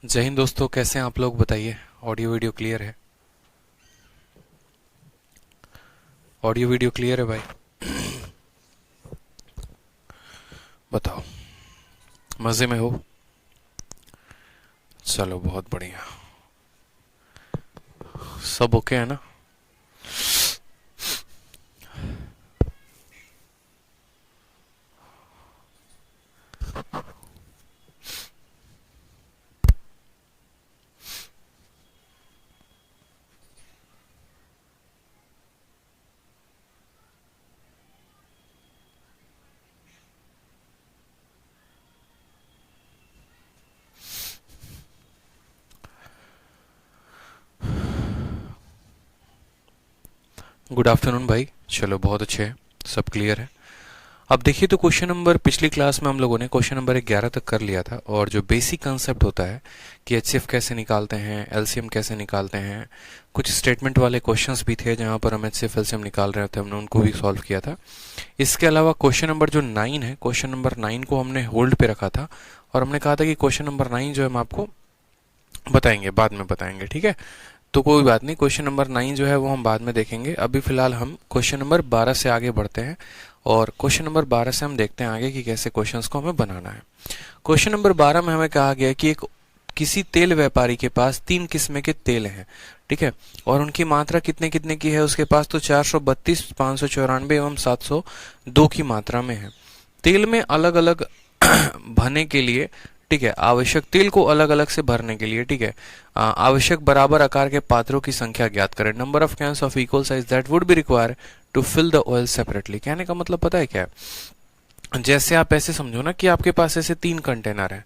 जय हिंद दोस्तों, कैसे हैं आप लोग? बताइए। ऑडियो वीडियो क्लियर है? ऑडियो वीडियो क्लियर है भाई? बताओ। मजे में हो? चलो बहुत बढ़िया। सब ओके है ना? गुड आफ्टरनून भाई। चलो बहुत अच्छे है, सब क्लियर है। अब देखिए, तो क्वेश्चन नंबर पिछली क्लास में हम लोगों ने क्वेश्चन नंबर 11 तक कर लिया था, और जो बेसिक कंसेप्ट होता है कि एचसीएफ कैसे निकालते हैं, एलसीएम कैसे निकालते हैं, कुछ स्टेटमेंट वाले क्वेश्चंस भी थे जहां पर हम एचसीएफ एलसीएम निकाल रहे थे, हमने उनको भी सॉल्व किया था। इसके अलावा क्वेश्चन नंबर जो 9 है, क्वेश्चन नंबर 9 को हमने होल्ड पे रखा था, और हमने कहा था कि क्वेश्चन नंबर 9 जो है हम आपको बताएंगे, बाद में बताएंगे, ठीक है? तो कोई बात नहीं, क्वेश्चन नंबर 9 जो है वो हम बाद में देखेंगे। अभी फिलहाल हम क्वेश्चन नंबर 12 से आगे बढ़ते हैं, और क्वेश्चन नंबर 12 से हम देखते हैं आगे कि कैसे क्वेश्चंस को हमें बनाना है। क्वेश्चन नंबर 12 में हमें कहा गया कि किसी तेल व्यापारी के पास 3 किस्म के तेल हैं, ठीक है, और उनकी मात्रा कितने कितने की है उसके पास? तो 432, 594 एवं 702 की मात्रा में है। तेल में अलग अलग भरने के लिए, ठीक है, आवश्यक तेल को अलग अलग से भरने के लिए, ठीक है, आवश्यक बराबर आकार के पात्रों की संख्या ज्ञात करें। Number of cans of equal size that would be require to fill the oil separately. कहने का मतलब पता है क्या है? जैसे आप ऐसे समझो ना कि आपके पास ऐसे 3 कंटेनर हैं।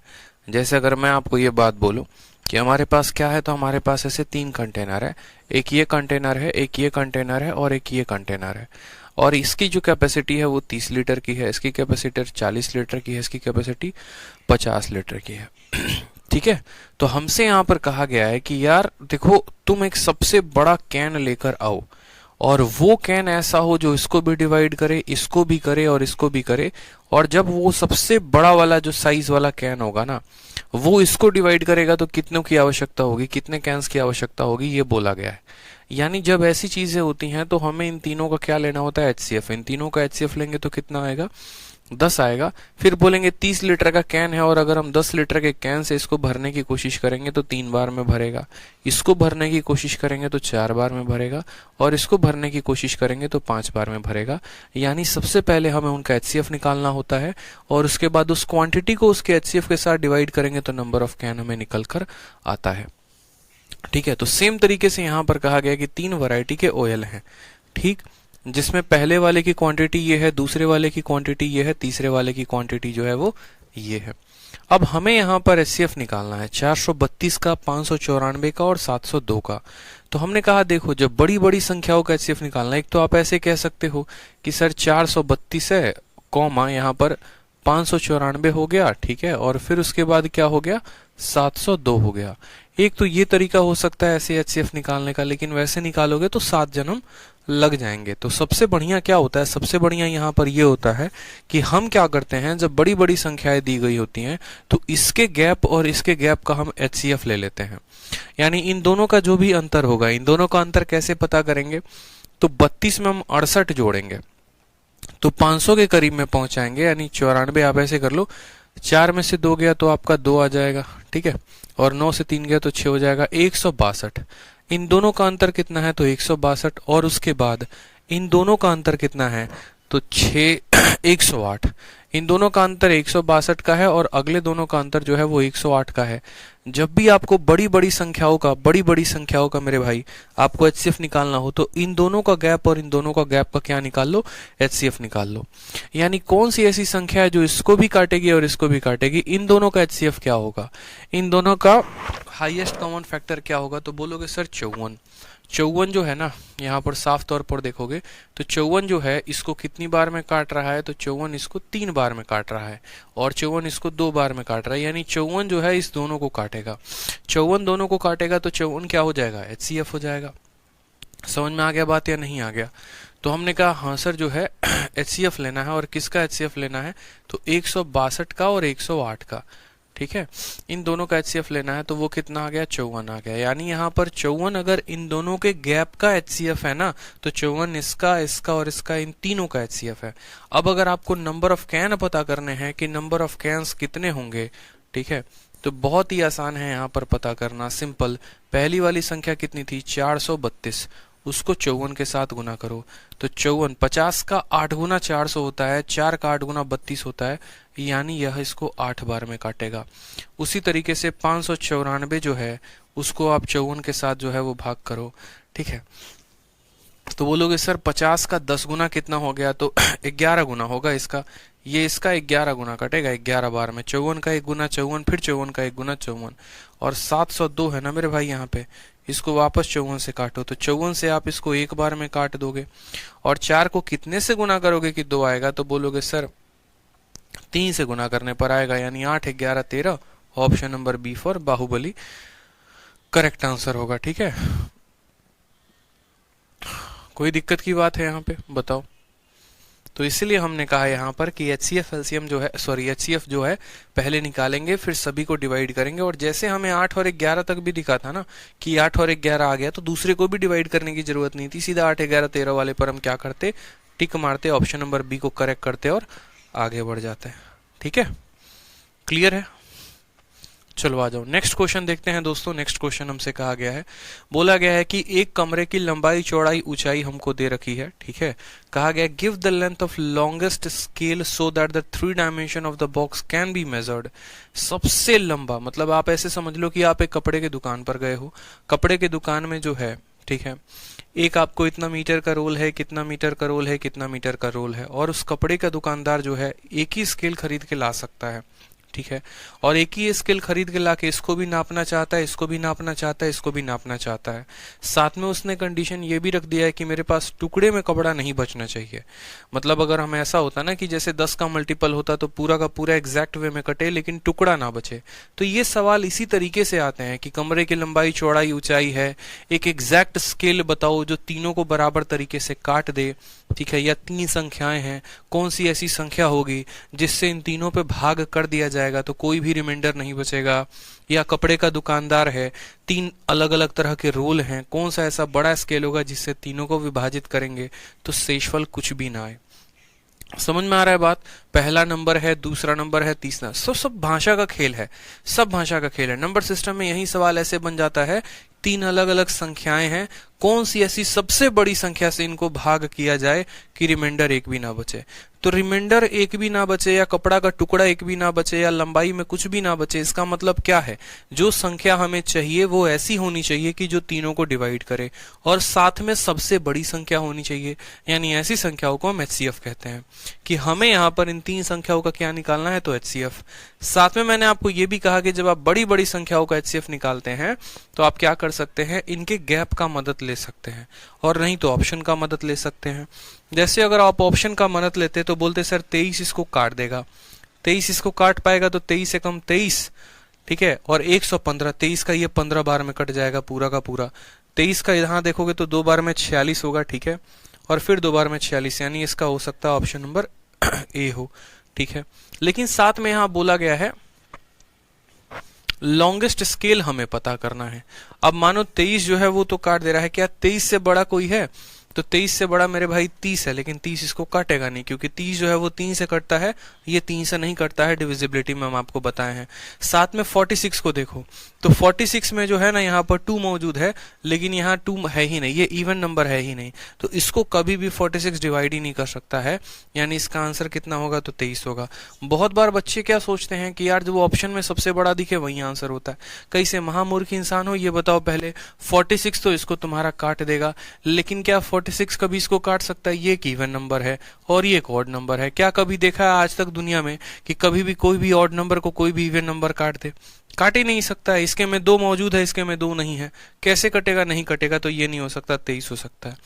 जैसे अगर मैं आपको ये बात बोलूं कि हमारे पास क्या है, तो हमारे पास ऐसे 3 कंटेनर है। एक ये कंटेनर है, एक ये कंटेनर है, और एक ये कंटेनर है। और इसकी जो कैपेसिटी है वो 30 लीटर की है, इसकी कैपेसिटी 40 लीटर की है, इसकी कैपेसिटी 50 लीटर की है। ठीक है, तो हमसे यहाँ पर कहा गया है कि यार देखो, तुम एक सबसे बड़ा कैन लेकर आओ, और वो कैन ऐसा हो जो इसको भी डिवाइड करे, इसको भी करे, और इसको भी करे। और जब वो सबसे बड़ा वाला जो साइज वाला कैन होगा ना, वो इसको डिवाइड करेगा, तो कितनों की आवश्यकता होगी, कितने कैंस की आवश्यकता होगी, ये बोला गया है। यानी जब ऐसी चीजें होती हैं तो हमें इन तीनों का क्या लेना होता है? एचसीएफ। इन तीनों का एचसीएफ लेंगे तो कितना आएगा? 10 आएगा। फिर बोलेंगे 30 लीटर का कैन है, और अगर हम 10 लीटर के कैन से इसको भरने की कोशिश करेंगे तो 3 बार में भरेगा, इसको भरने की कोशिश करेंगे तो 4 बार में भरेगा, और इसको भरने की कोशिश करेंगे तो 5 बार में भरेगा। यानी सबसे पहले हमें उनका एचसीएफ निकालना होता है, और उसके बाद उस क्वांटिटी को उसके एचसीएफ के साथ डिवाइड करेंगे तो नंबर ऑफ कैन हमें निकल कर आता है। ठीक है, तो सेम तरीके से यहां पर कहा गया कि 3 वैरायटी के ऑयल हैं, ठीक, जिसमें पहले वाले की क्वांटिटी ये है, दूसरे वाले की क्वांटिटी ये है, तीसरे वाले की क्वांटिटी जो है वो ये है। अब हमें यहां पर एचसीएफ निकालना है 432 का, 594 का और 702 का। तो हमने कहा देखो, जब बड़ी बड़ी संख्याओं का एचसीएफ निकालना है, एक तो आप ऐसे कह सकते हो कि सर 432 है, कॉमा यहाँ पर 594 हो गया, ठीक है, और फिर उसके बाद क्या हो गया? 702 हो गया। एक तो ये तरीका हो सकता है ऐसे एचसीएफ निकालने का, लेकिन वैसे निकालोगे तो 7 जन्म लग जाएंगे। तो सबसे बढ़िया क्या होता है? सबसे बढ़िया यहाँ पर ये होता है कि हम क्या करते हैं, जब बड़ी बड़ी संख्याएं दी गई होती हैं तो इसके गैप और इसके गैप का हम एचसीएफ ले लेते हैं। यानी इन दोनों का जो भी अंतर होगा, इन दोनों का अंतर कैसे पता करेंगे? तो 32 में हम 68 जोड़ेंगे तो 500 के करीब में पहुंचाएंगे, यानी 94। आप ऐसे कर लो, 4 में से 2 गया तो आपका 2 आ जाएगा, ठीक है, और 9 से 3 गया तो 6 हो जाएगा, 162। इन दोनों का अंतर कितना है? तो 162। और उसके बाद इन दोनों का अंतर कितना है? तो 108। इन दोनों का अंतर 162 का है, और अगले दोनों का अंतर जो है वो 108 का है। जब भी आपको बड़ी बड़ी संख्याओं का मेरे भाई आपको एचसीएफ निकालना हो, तो इन दोनों का गैप और इन दोनों का गैप का क्या निकाल लो? एचसीएफ निकाल लो। यानी कौन सी ऐसी संख्या है जो इसको भी काटेगी और इसको भी काटेगी? इन दोनों का एचसीएफ क्या होगा? इन दोनों का हाईएस्ट कॉमन फैक्टर क्या होगा? तो बोलोगे सर 54। 54 जो है ना, यहाँ पर साफ तौर पर देखोगे तो 54 जो है इसको कितनी बार में काट रहा है? तो 54 इसको 3 बार में काट रहा है, और 54 इसको 2 बार में काट रहा है। यानी 54 जो है इस दोनों को काटेगा, 54 दोनों को काटेगा, तो 54 क्या हो जाएगा? एचसीएफ हो जाएगा। समझ में आ गया बात या नहीं आ गया? तो हमने कहा हाँ सर, जो है एचसीएफ लेना है, और किसका एचसीएफ लेना है? तो 162 का और 108 का, ठीक है, इन दोनों का HCF लेना है तो वो कितना आ गया, 54 आ गया। यानी यहाँ पर 54 अगर इन दोनों के गैप का HCF है ना, तो 54 इसका, इसका और इसका, इन तीनों का HCF है। अब अगर आपको नंबर ऑफ कैन पता करने हैं कि नंबर ऑफ कैन्स कितने होंगे, ठीक है, तो बहुत ही आसान है यहाँ पर पता करना, सिंपल। पहली वाली संख्या कितनी थी, 432, उसको 54 के साथ गुना करो तो 54, 50 का 8 गुना 400 होता है, 4 का 8 गुना 32 होता है, यानी यह इसको 8 बार में काटेगा। उसी तरीके से 594 जो है उसको आप 54 के साथ जो है वो भाग करो, ठीक है। तो बोलोगे सर 50 का 10 गुना कितना हो गया, तो 11 गुना होगा इसका, ये इसका 11 गुना कटेगा 11 बार में। 54 का 1 गुना 54, फिर 54 का 1 गुना 54, और 702 है ना मेरे भाई यहाँ पे, इसको वापस 54 से काटो तो 54 से आप इसको एक बार में काट दोगे। और 4 को कितने से गुना करोगे कि 2 आएगा, तो बोलोगे सर 3 से गुना करने पर आएगा, यानी 8, 11, 13। Option number B for Baahubali correct answer होगा, ठीक है। कोई दिक्कत की बात है यहाँ पे, बताओ। तो इसलिए हमने कहा यहाँ पर कि HCF एलसीएम जो है, सॉरी HCF जो है पहले निकालेंगे, फिर सभी को डिवाइड करेंगे। और जैसे हमें 8 और 11 तक भी दिखा था ना कि 8 और 11 आ गया, तो दूसरे को भी डिवाइड करने की जरूरत नहीं थी, सीधा 8, 11, 13 वाले पर हम क्या करते, टिक मारते, ऑप्शन नंबर बी को करेक्ट करते और आगे बढ़ जाते हैं, ठीक है। क्लियर है, चलो आ जाओ नेक्स्ट क्वेश्चन देखते हैं दोस्तों। नेक्स्ट क्वेश्चन हमसे कहा गया है, बोला गया है कि एक कमरे की लंबाई, चौड़ाई, ऊंचाई हमको दे रखी है, ठीक है। कहा गया give the length of longest scale so that the 3 dimension of the box can be measured. सबसे लंबा, मतलब आप ऐसे समझ लो कि आप एक कपड़े की दुकान पर गए हो, कपड़े की दुकान में जो है, ठीक है, एक आपको इतना मीटर का रोल है, कितना मीटर का रोल है, कितना मीटर का रोल है, और उस कपड़े का दुकानदार जो है एक ही स्केल खरीद के ला सकता है, ठीक है। और एक ही स्केल खरीद के लाके इसको भी नापना चाहता है, इसको भी नापना चाहता है, इसको भी नापना चाहता है। साथ में उसने कंडीशन ये भी रख दिया है कि मेरे पास टुकड़े में कपड़ा नहीं बचना चाहिए। मतलब अगर हम ऐसा होता ना कि जैसे 10 का मल्टीपल होता तो पूरा का पूरा एग्जैक्ट वे में कटे लेकिन टुकड़ा ना बचे। तो ये सवाल इसी तरीके से आते हैं कि कमरे की लंबाई, चौड़ाई, ऊंचाई है, एक एग्जैक्ट स्केल बताओ जो तीनों को बराबर तरीके से काट दे, ठीक है। या 3 संख्याएं हैं, कौन सी ऐसी संख्या होगी जिससे इन तीनों पे भाग कर दिया जाएगा तो कोई भी रिमाइंडर नहीं बचेगा। या कपड़े का दुकानदार है, 3 अलग अलग तरह के रोल हैं, कौन सा ऐसा बड़ा स्केल होगा जिससे तीनों को विभाजित करेंगे तो शेषफल कुछ भी ना आए। समझ में आ रहा है बात। पहला नंबर है, दूसरा नंबर है, तीसरा, सब भाषा का खेल है, सब भाषा का खेल है। नंबर सिस्टम में यही सवाल ऐसे बन जाता है, 3 अलग अलग संख्याएं हैं, कौन सी ऐसी सबसे बड़ी संख्या से इनको भाग किया जाए कि रिमाइंडर एक भी ना बचे। तो रिमाइंडर एक भी ना बचे, या कपड़ा का टुकड़ा एक भी ना बचे, या लंबाई में कुछ भी ना बचे, इसका मतलब क्या है, जो संख्या हमें चाहिए वो ऐसी होनी चाहिए कि जो तीनों को डिवाइड करे, और साथ में सबसे बड़ी संख्या होनी चाहिए। यानी ऐसी संख्याओं को हम HCF कहते हैं कि हमें यहाँ पर इन 3 संख्याओं का क्या निकालना है, तो HCF। साथ में मैंने आपको ये भी कहा कि जब आप बड़ी बड़ी संख्याओं का HCF निकालते हैं तो आप क्या कर सकते हैं, इनके गैप का मदद ले सकते हैं, और नहीं तो ऑप्शन का मदद ले सकते हैं। जैसे अगर आप ऑप्शन का मदद लेते तो बोलते सर 23 इसको काट देगा, 23 इसको काट पाएगा तो 23 से कम 23, ठीक है, और 115, 23 का ये 15 बार में कट जाएगा पूरा का पूरा। 23 का यहां देखोगे तो 2 बार में 46 होगा, ठीक है, और फिर 2 बार में 46, यानी इसका हो सकता है ऑप्शन नंबर ए हो, ठीक है। लेकिन साथ में यहां बोला गया है लॉन्गेस्ट स्केल हमें पता करना है। अब मानो 23 जो है वो तो काट दे रहा है, क्या 23 से बड़ा कोई है, तो 23 से बड़ा मेरे भाई 30 है, लेकिन 30 इसको काटेगा नहीं क्योंकि 30 जो है वो 3 से कटता है, ये 3 से नहीं कटता है, डिविजिबिलिटी में हम आपको बताए हैं। साथ में 46 को देखो तो 46 में जो है ना यहाँ पर 2 मौजूद है, लेकिन यहाँ 2 है ही नहीं, ये इवन नंबर है ही नहीं, तो इसको कभी भी 46 डिवाइड ही नहीं कर सकता है, यानी इसका आंसर कितना होगा, तो 23 होगा। बहुत बार बच्चे क्या सोचते हैं कि यार जो ऑप्शन में सबसे बड़ा दिखे वही आंसर होता है। कई से महामूर्ख इंसान हो, ये बताओ पहले 46 तो इसको तुम्हारा काट देगा, लेकिन क्या 46 कभी इसको काट सकता है, ये एक इवन नंबर है और ये एक ऑड नंबर है। क्या कभी देखा है आज तक दुनिया में कि कभी भी कोई भी ऑड नंबर को कोई भी इवन नंबर काट दे, काट ही नहीं सकता है। इसके में 2 मौजूद है, इसके में 2 नहीं है, कैसे कटेगा, नहीं कटेगा, तो ये नहीं हो सकता, 23 हो सकता है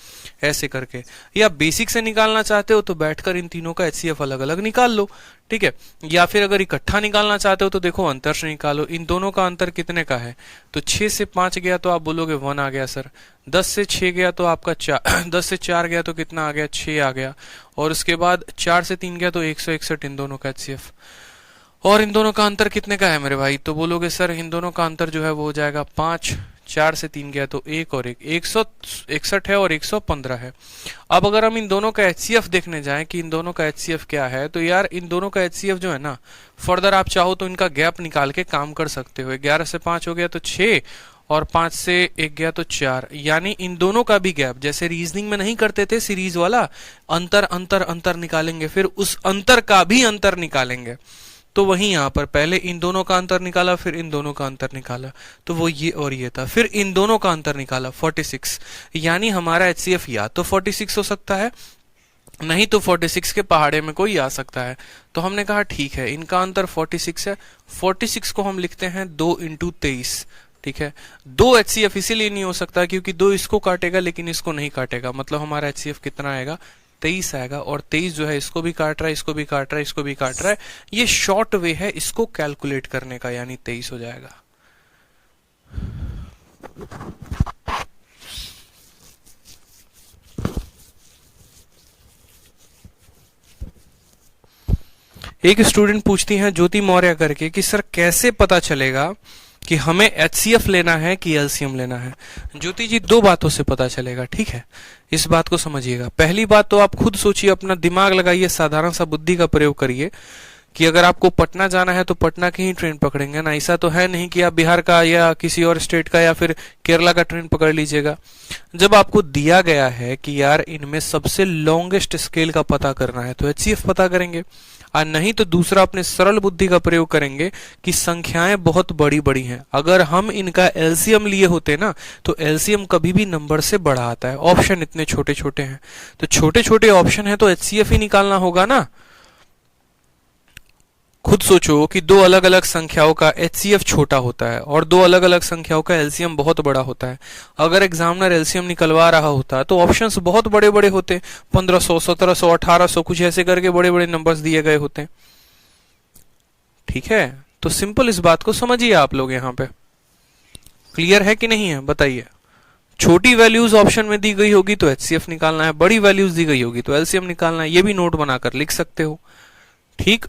ऐसे करके। या बेसिक से निकालना चाहते हो तो बैठकर इन तीनों का HCF अलग अलग निकाल लो, ठीक है। या फिर अगर इकट्ठा निकालना चाहते हो तो देखो अंतर से निकालो, इन दोनों का अंतर कितने का है, तो 6 से 5 गया तो आप बोलोगे 1 आ गया सर, 10 से 6 गया तो आपका 4 10 से 4 गया तो कितना आ गया, 6 आ गया, और उसके बाद 4 से 3 गया तो 161 इन दोनों का HCF। और इन दोनों का अंतर कितने का है मेरे भाई? तो बोलोगे सर इन दोनों का अंतर जो है वो हो जाएगा 5, 4 से 3 गया तो 1 और 1, 161 है और 115 है। अब अगर हम इन दोनों का HCF देखने जाएं कि इन दोनों का HCF क्या है, तो यार इन दोनों का HCF जो है ना, फर्दर आप चाहो तो इनका गैप निकाल के काम कर सकते हो। 11 से 5 हो गया तो 6 और 5 से 1 गया तो 4, यानी इन दोनों का भी गैप, जैसे रीजनिंग में नहीं करते थे सीरीज वाला, अंतर अंतर अंतर निकालेंगे, फिर उस अंतर का भी अंतर निकालेंगे। तो वहीं यहां पर पहले इन दोनों का अंतर निकाला, फिर इन दोनों का अंतर निकाला, तो वो ये और ये था, फिर इन दोनों का अंतर निकाला 46, यानी हमारा HCF या तो 46 हो सकता है, नहीं तो 46 के पहाड़े में कोई आ सकता है। तो हमने कहा ठीक है, इनका अंतर 46 है, 46 को हम लिखते हैं 2 इंटू 23, ठीक है। 2 HCF इसीलिए नहीं हो सकता क्योंकि 2 इसको काटेगा लेकिन इसको नहीं काटेगा, मतलब हमारा HCF कितना आएगा? 23 आएगा। और 23 जो है इसको भी काट रहा है, इसको भी काट रहा है, इसको भी काट रहा है। ये शॉर्ट वे है इसको कैलकुलेट करने का, यानी 23 हो जाएगा। एक स्टूडेंट पूछती है ज्योति मौर्य करके कि सर कैसे पता चलेगा कि हमें HCF लेना है कि LCM लेना है? ज्योति जी 2 बातों से पता चलेगा, ठीक है, इस बात को समझिएगा। पहली बात तो आप खुद सोचिए, अपना दिमाग लगाइए, साधारण सा बुद्धि का प्रयोग करिए कि अगर आपको पटना जाना है तो पटना की ही ट्रेन पकड़ेंगे ना, ऐसा तो है नहीं कि आप बिहार का या किसी और स्टेट का या फिर केरला का ट्रेन पकड़ लीजिएगा। जब आपको दिया गया है कि यार इनमें सबसे लॉन्गेस्ट स्केल का पता करना है तो HCF पता करेंगे, और नहीं तो दूसरा अपने सरल बुद्धि का प्रयोग करेंगे कि संख्याएं बहुत बड़ी बड़ी हैं, अगर हम इनका LCM लिए होते ना तो LCM कभी भी नंबर से बड़ा आता है, ऑप्शन इतने छोटे छोटे हैं, तो छोटे छोटे ऑप्शन है तो HCF ही निकालना होगा ना। खुद सोचो कि 2 अलग अलग संख्याओं का HCF छोटा होता है और 2 अलग अलग संख्याओं का LCM बहुत बड़ा होता है। अगर एग्जामिनर LCM निकलवा रहा होता तो ऑप्शंस बहुत बड़े बड़े होते, 1500, 1700, 1800, कुछ ऐसे करके बड़े बड़े नंबर्स दिए गए होते, ठीक है। तो सिंपल इस बात को समझिए आप लोग, यहाँ पे क्लियर है कि नहीं है बताइए। छोटी वैल्यूज ऑप्शन में दी गई होगी तो HCF निकालना है, बड़ी वैल्यूज दी गई होगी तो LCM निकालना है, ये भी नोट बनाकर लिख सकते हो, ठीक।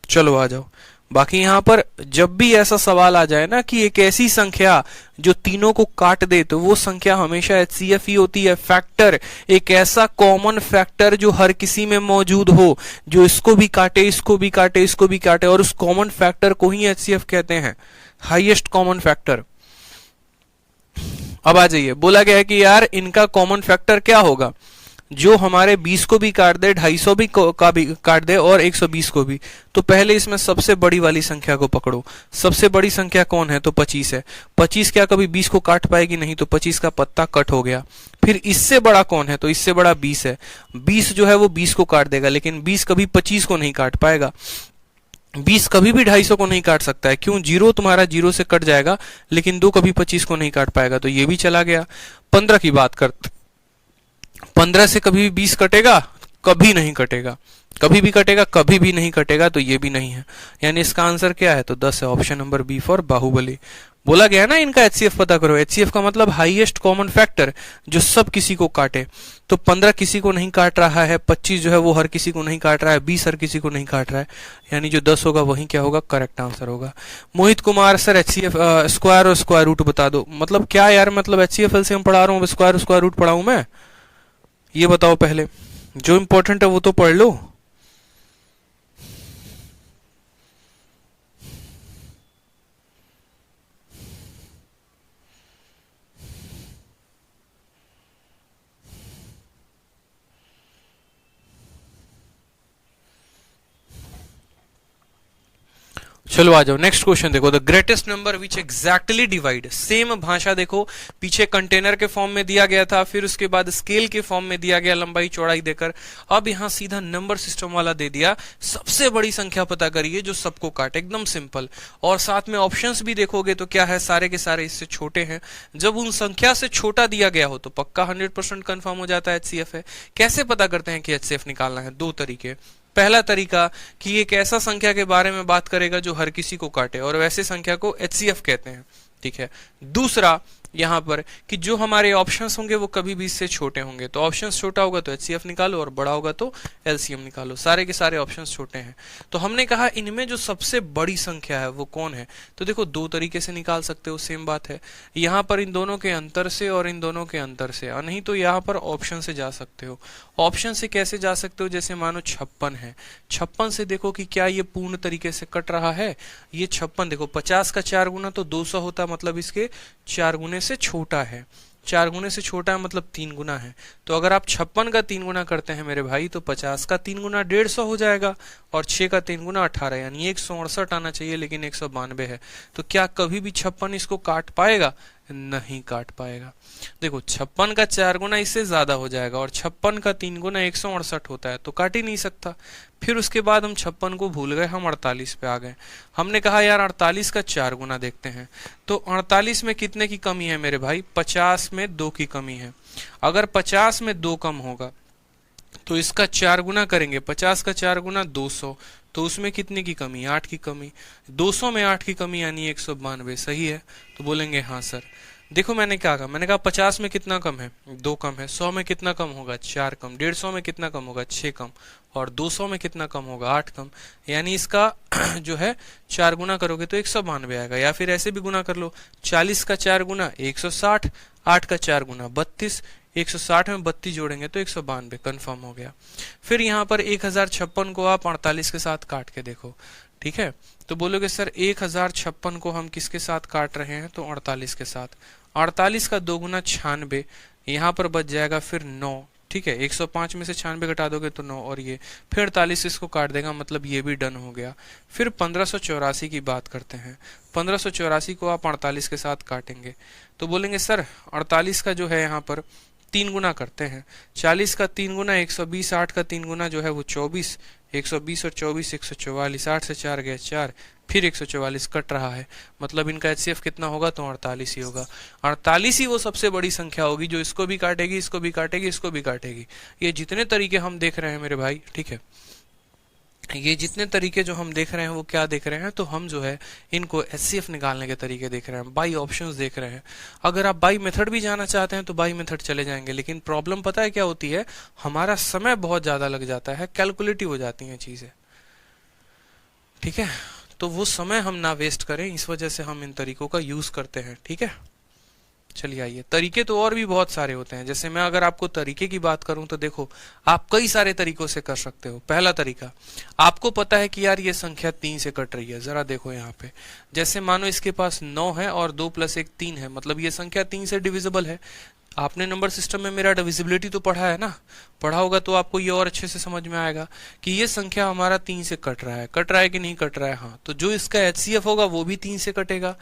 चलो आ जाओ। बाकी यहां पर जब भी ऐसा सवाल आ जाए ना कि एक ऐसी संख्या जो तीनों को काट दे, तो वो संख्या हमेशा HCF ही होती है। फैक्टर, एक ऐसा कॉमन फैक्टर जो हर किसी में मौजूद हो, जो इसको भी काटे, इसको भी काटे, इसको भी काटे, और उस कॉमन फैक्टर को ही HCF कहते हैं, हाईएस्ट कॉमन फैक्टर। अब आ जाइए, बोला गया है कि यार इनका कॉमन फैक्टर क्या होगा? जो हमारे 20 को भी काट दे, 250 भी का भी काट दे और 120 को भी। तो पहले इसमें सबसे बड़ी वाली संख्या को पकड़ो। सबसे बड़ी संख्या कौन है? तो 25 है। 25 क्या कभी 20 को काट पाएगी? नहीं, तो 25 का पत्ता कट हो गया। फिर इससे बड़ा कौन है? तो इससे बड़ा 20 है। 20 जो है वो 20 को काट देगा, लेकिन 20 कभी 25 को नहीं काट पाएगा। 20 कभी भी 250 को नहीं काट सकता है, क्यों? 0 तुम्हारा 0 से कट जाएगा, लेकिन 2 कभी 25 को नहीं काट पाएगा, तो ये भी चला गया। 15 की बात करते, 15 से कभी भी 20 कटेगा? कभी नहीं कटेगा। कभी भी कटेगा? कभी भी नहीं कटेगा, तो ये भी नहीं है। यानी इसका आंसर क्या है? तो 10 है, option number B for Baahubali. बोला गया ना इनका HCF पता करो। HCF का मतलब हाईएस्ट कॉमन फैक्टर, जो सब किसी को काटे। तो 15 किसी को नहीं काट रहा है, 25 जो है वो हर किसी को नहीं काट रहा है, 20 हर किसी को नहीं काट रहा है, यानी जो 10 होगा वही क्या होगा? करेक्ट आंसर होगा। Mohit Kumar, sir HCF square और स्क्वायर रूट बता दो। मतलब क्या यार, मतलब HCF LCM पढ़ा रहा हूँ, स्क्वायर रूट पढ़ाऊं मैं? ये बताओ पहले, जो इंपॉर्टेंट है वो तो पढ़ लो। चलो आ जाओ, नेक्स्ट क्वेश्चन देखो। The greatest number which exactly divide, same भाषा देखो, पीछे कंटेनर के फॉर्म में दिया गया था, फिर उसके बाद स्केल के फॉर्म में दिया गया, लंबाई चौड़ाई देकर। अब यहां सीधा नंबर सिस्टम वाला दे दिया, सबसे बड़ी संख्या पता करिए जो सबको काटे, एकदम सिंपल। और साथ में ऑप्शंस भी देखोगे तो क्या है, सारे के सारे इससे छोटे हैं। जब उन संख्या से छोटा दिया गया हो तो पक्का 100% कंफर्म हो जाता है HCF है। कैसे पता करते हैं कि HCF निकालना है? 2 तरीके। पहला तरीका कि एक ऐसा संख्या के बारे में बात करेगा जो हर किसी को काटे, और वैसे संख्या को HCF कहते हैं, ठीक है। दूसरा यहाँ पर कि जो हमारे ऑप्शंस होंगे वो कभी भी इससे छोटे होंगे। तो ऑप्शंस छोटा होगा तो एचसीएफ निकालो और बड़ा होगा तो एलसीएम निकालो। सारे के सारे ऑप्शंस छोटे हैं। तो हमने कहा इनमें जो सबसे बड़ी संख्या है वो कौन है। तो देखो दो तरीके से निकाल सकते हो, सेम बात है। यहाँ पर इन दोनों के अंतर से और इन दोनों के अंतर से, और नहीं तो यहाँ पर ऑप्शन से जा सकते हो। ऑप्शन से कैसे जा सकते हो, जैसे मानो 56 है, 56 से देखो कि क्या ये पूर्ण तरीके से कट रहा है। ये 56 देखो 50 का 4 गुना तो 200 होता, मतलब इसके 4 गुने से छोटा है। 4 गुने से छोटा है मतलब 3 गुना है। तो अगर आप 56 का 3 गुना करते हैं मेरे भाई तो 50 का 3 गुना 150 हो जाएगा और 6 का 3 गुना 18, यानी 168 आना चाहिए लेकिन 192 है। तो क्या कभी भी 56 इसको काट पाएगा? नहीं काट पाएगा। देखो 56 का 4 गुना इससे ज्यादा हो जाएगा और 56 का 3 गुना 168 होता है, तो काट ही नहीं सकता। फिर उसके बाद हम 56 को भूल गए, हम 48 पे आ गए। हमने कहा यार 48 का 4 गुना देखते हैं। तो 48 में कितने की कमी है मेरे भाई? 50 में 2 की कमी है। अगर 50 में 2 कम होगा तो इसका 4 गुना करेंगे, 50 का 4 गुना 200, तो उसमें कितने की कमी? 8 की कमी। 200 में 8 की कमी यानी 192, सही है? तो बोलेंगे हाँ सर। देखो मैंने क्या कहा, मैंने कहा 50 में कितना कम है? 2 कम है। 100 में कितना कम होगा? 4 कम। 150 में कितना कम होगा? 6 कम। और 200 में कितना कम होगा? 8 कम। यानी इसका जो है 4 गुना करोगे तो 192 आएगा। या फिर ऐसे भी गुना कर लो, 40 का 4 गुना 160, 8 का 4 गुना 32, 160 में 32 जोड़ेंगे तो 192, कंफर्म हो गया। फिर यहाँ पर 1056 को आप 48 के साथ काट के देखो, ठीक है? तो बोलोगे सर 1056 को हम किसके साथ काट रहे हैं? तो 48 के साथ। 48 का 2 गुना 96, यहाँ पर बच जाएगा फिर 9, ठीक है? 105 में से 96 घटा दोगे तो 9, और ये फिर 48 इसको काट देगा, मतलब ये भी डन हो गया। फिर 1584 की बात करते हैं। 1584 को आप 48 के साथ काटेंगे तो बोलेंगे सर 48 का जो है यहाँ पर 3 गुना करते हैं। 40 का 3 गुना 120, 8 का 3 गुना जो है वो 24, 120 और 24 144, 8 से 4 गए 4, फिर 144 कट रहा है, मतलब इनका एचसीएफ कितना होगा? तो 48 ही होगा। 48 ही वो सबसे बड़ी संख्या होगी जो इसको भी काटेगी, इसको भी काटेगी, इसको भी काटेगी। ये जितने तरीके हम देख रहे हैं मेरे भाई, ठीक है, ये जितने तरीके जो हम देख रहे हैं वो क्या देख रहे हैं? तो हम जो है इनको एचसीएफ निकालने के तरीके देख रहे हैं, बाई ऑप्शंस देख रहे हैं। अगर आप बाई मेथड भी जाना चाहते हैं तो बाई मेथड चले जाएंगे, लेकिन प्रॉब्लम पता है क्या होती है? हमारा समय बहुत ज्यादा लग जाता है, कैलकुलेटिव हो जाती हैं चीजें, ठीक है? तो वो समय हम ना वेस्ट करें, इस वजह से हम इन तरीकों का यूज करते हैं, ठीक है? चलिए आइए, तरीके तो और भी बहुत सारे होते हैं। जैसे मैं अगर आपको तरीके की बात करूं तो देखो आप कई सारे तरीकों से कर सकते हो। पहला तरीका, आपको पता है कि यार ये संख्या 3 से कट रही है, जरा देखो यहाँ पे। जैसे मानो इसके पास 9 है और 2 + 1 3 है, मतलब ये संख्या 3 से डिविजिबल है। आपने नंबर सिस्टम में मेरा डिविजिबिलिटी तो पढ़ा है ना? पढ़ा होगा तो आपको ये और अच्छे से समझ में आएगा कि ये संख्या हमारा 3 से कट रहा है। कट रहा है कि नहीं कट रहा है? हाँ, तो जो इसका एचसीएफ होगा वो भी 3 से कटेगा।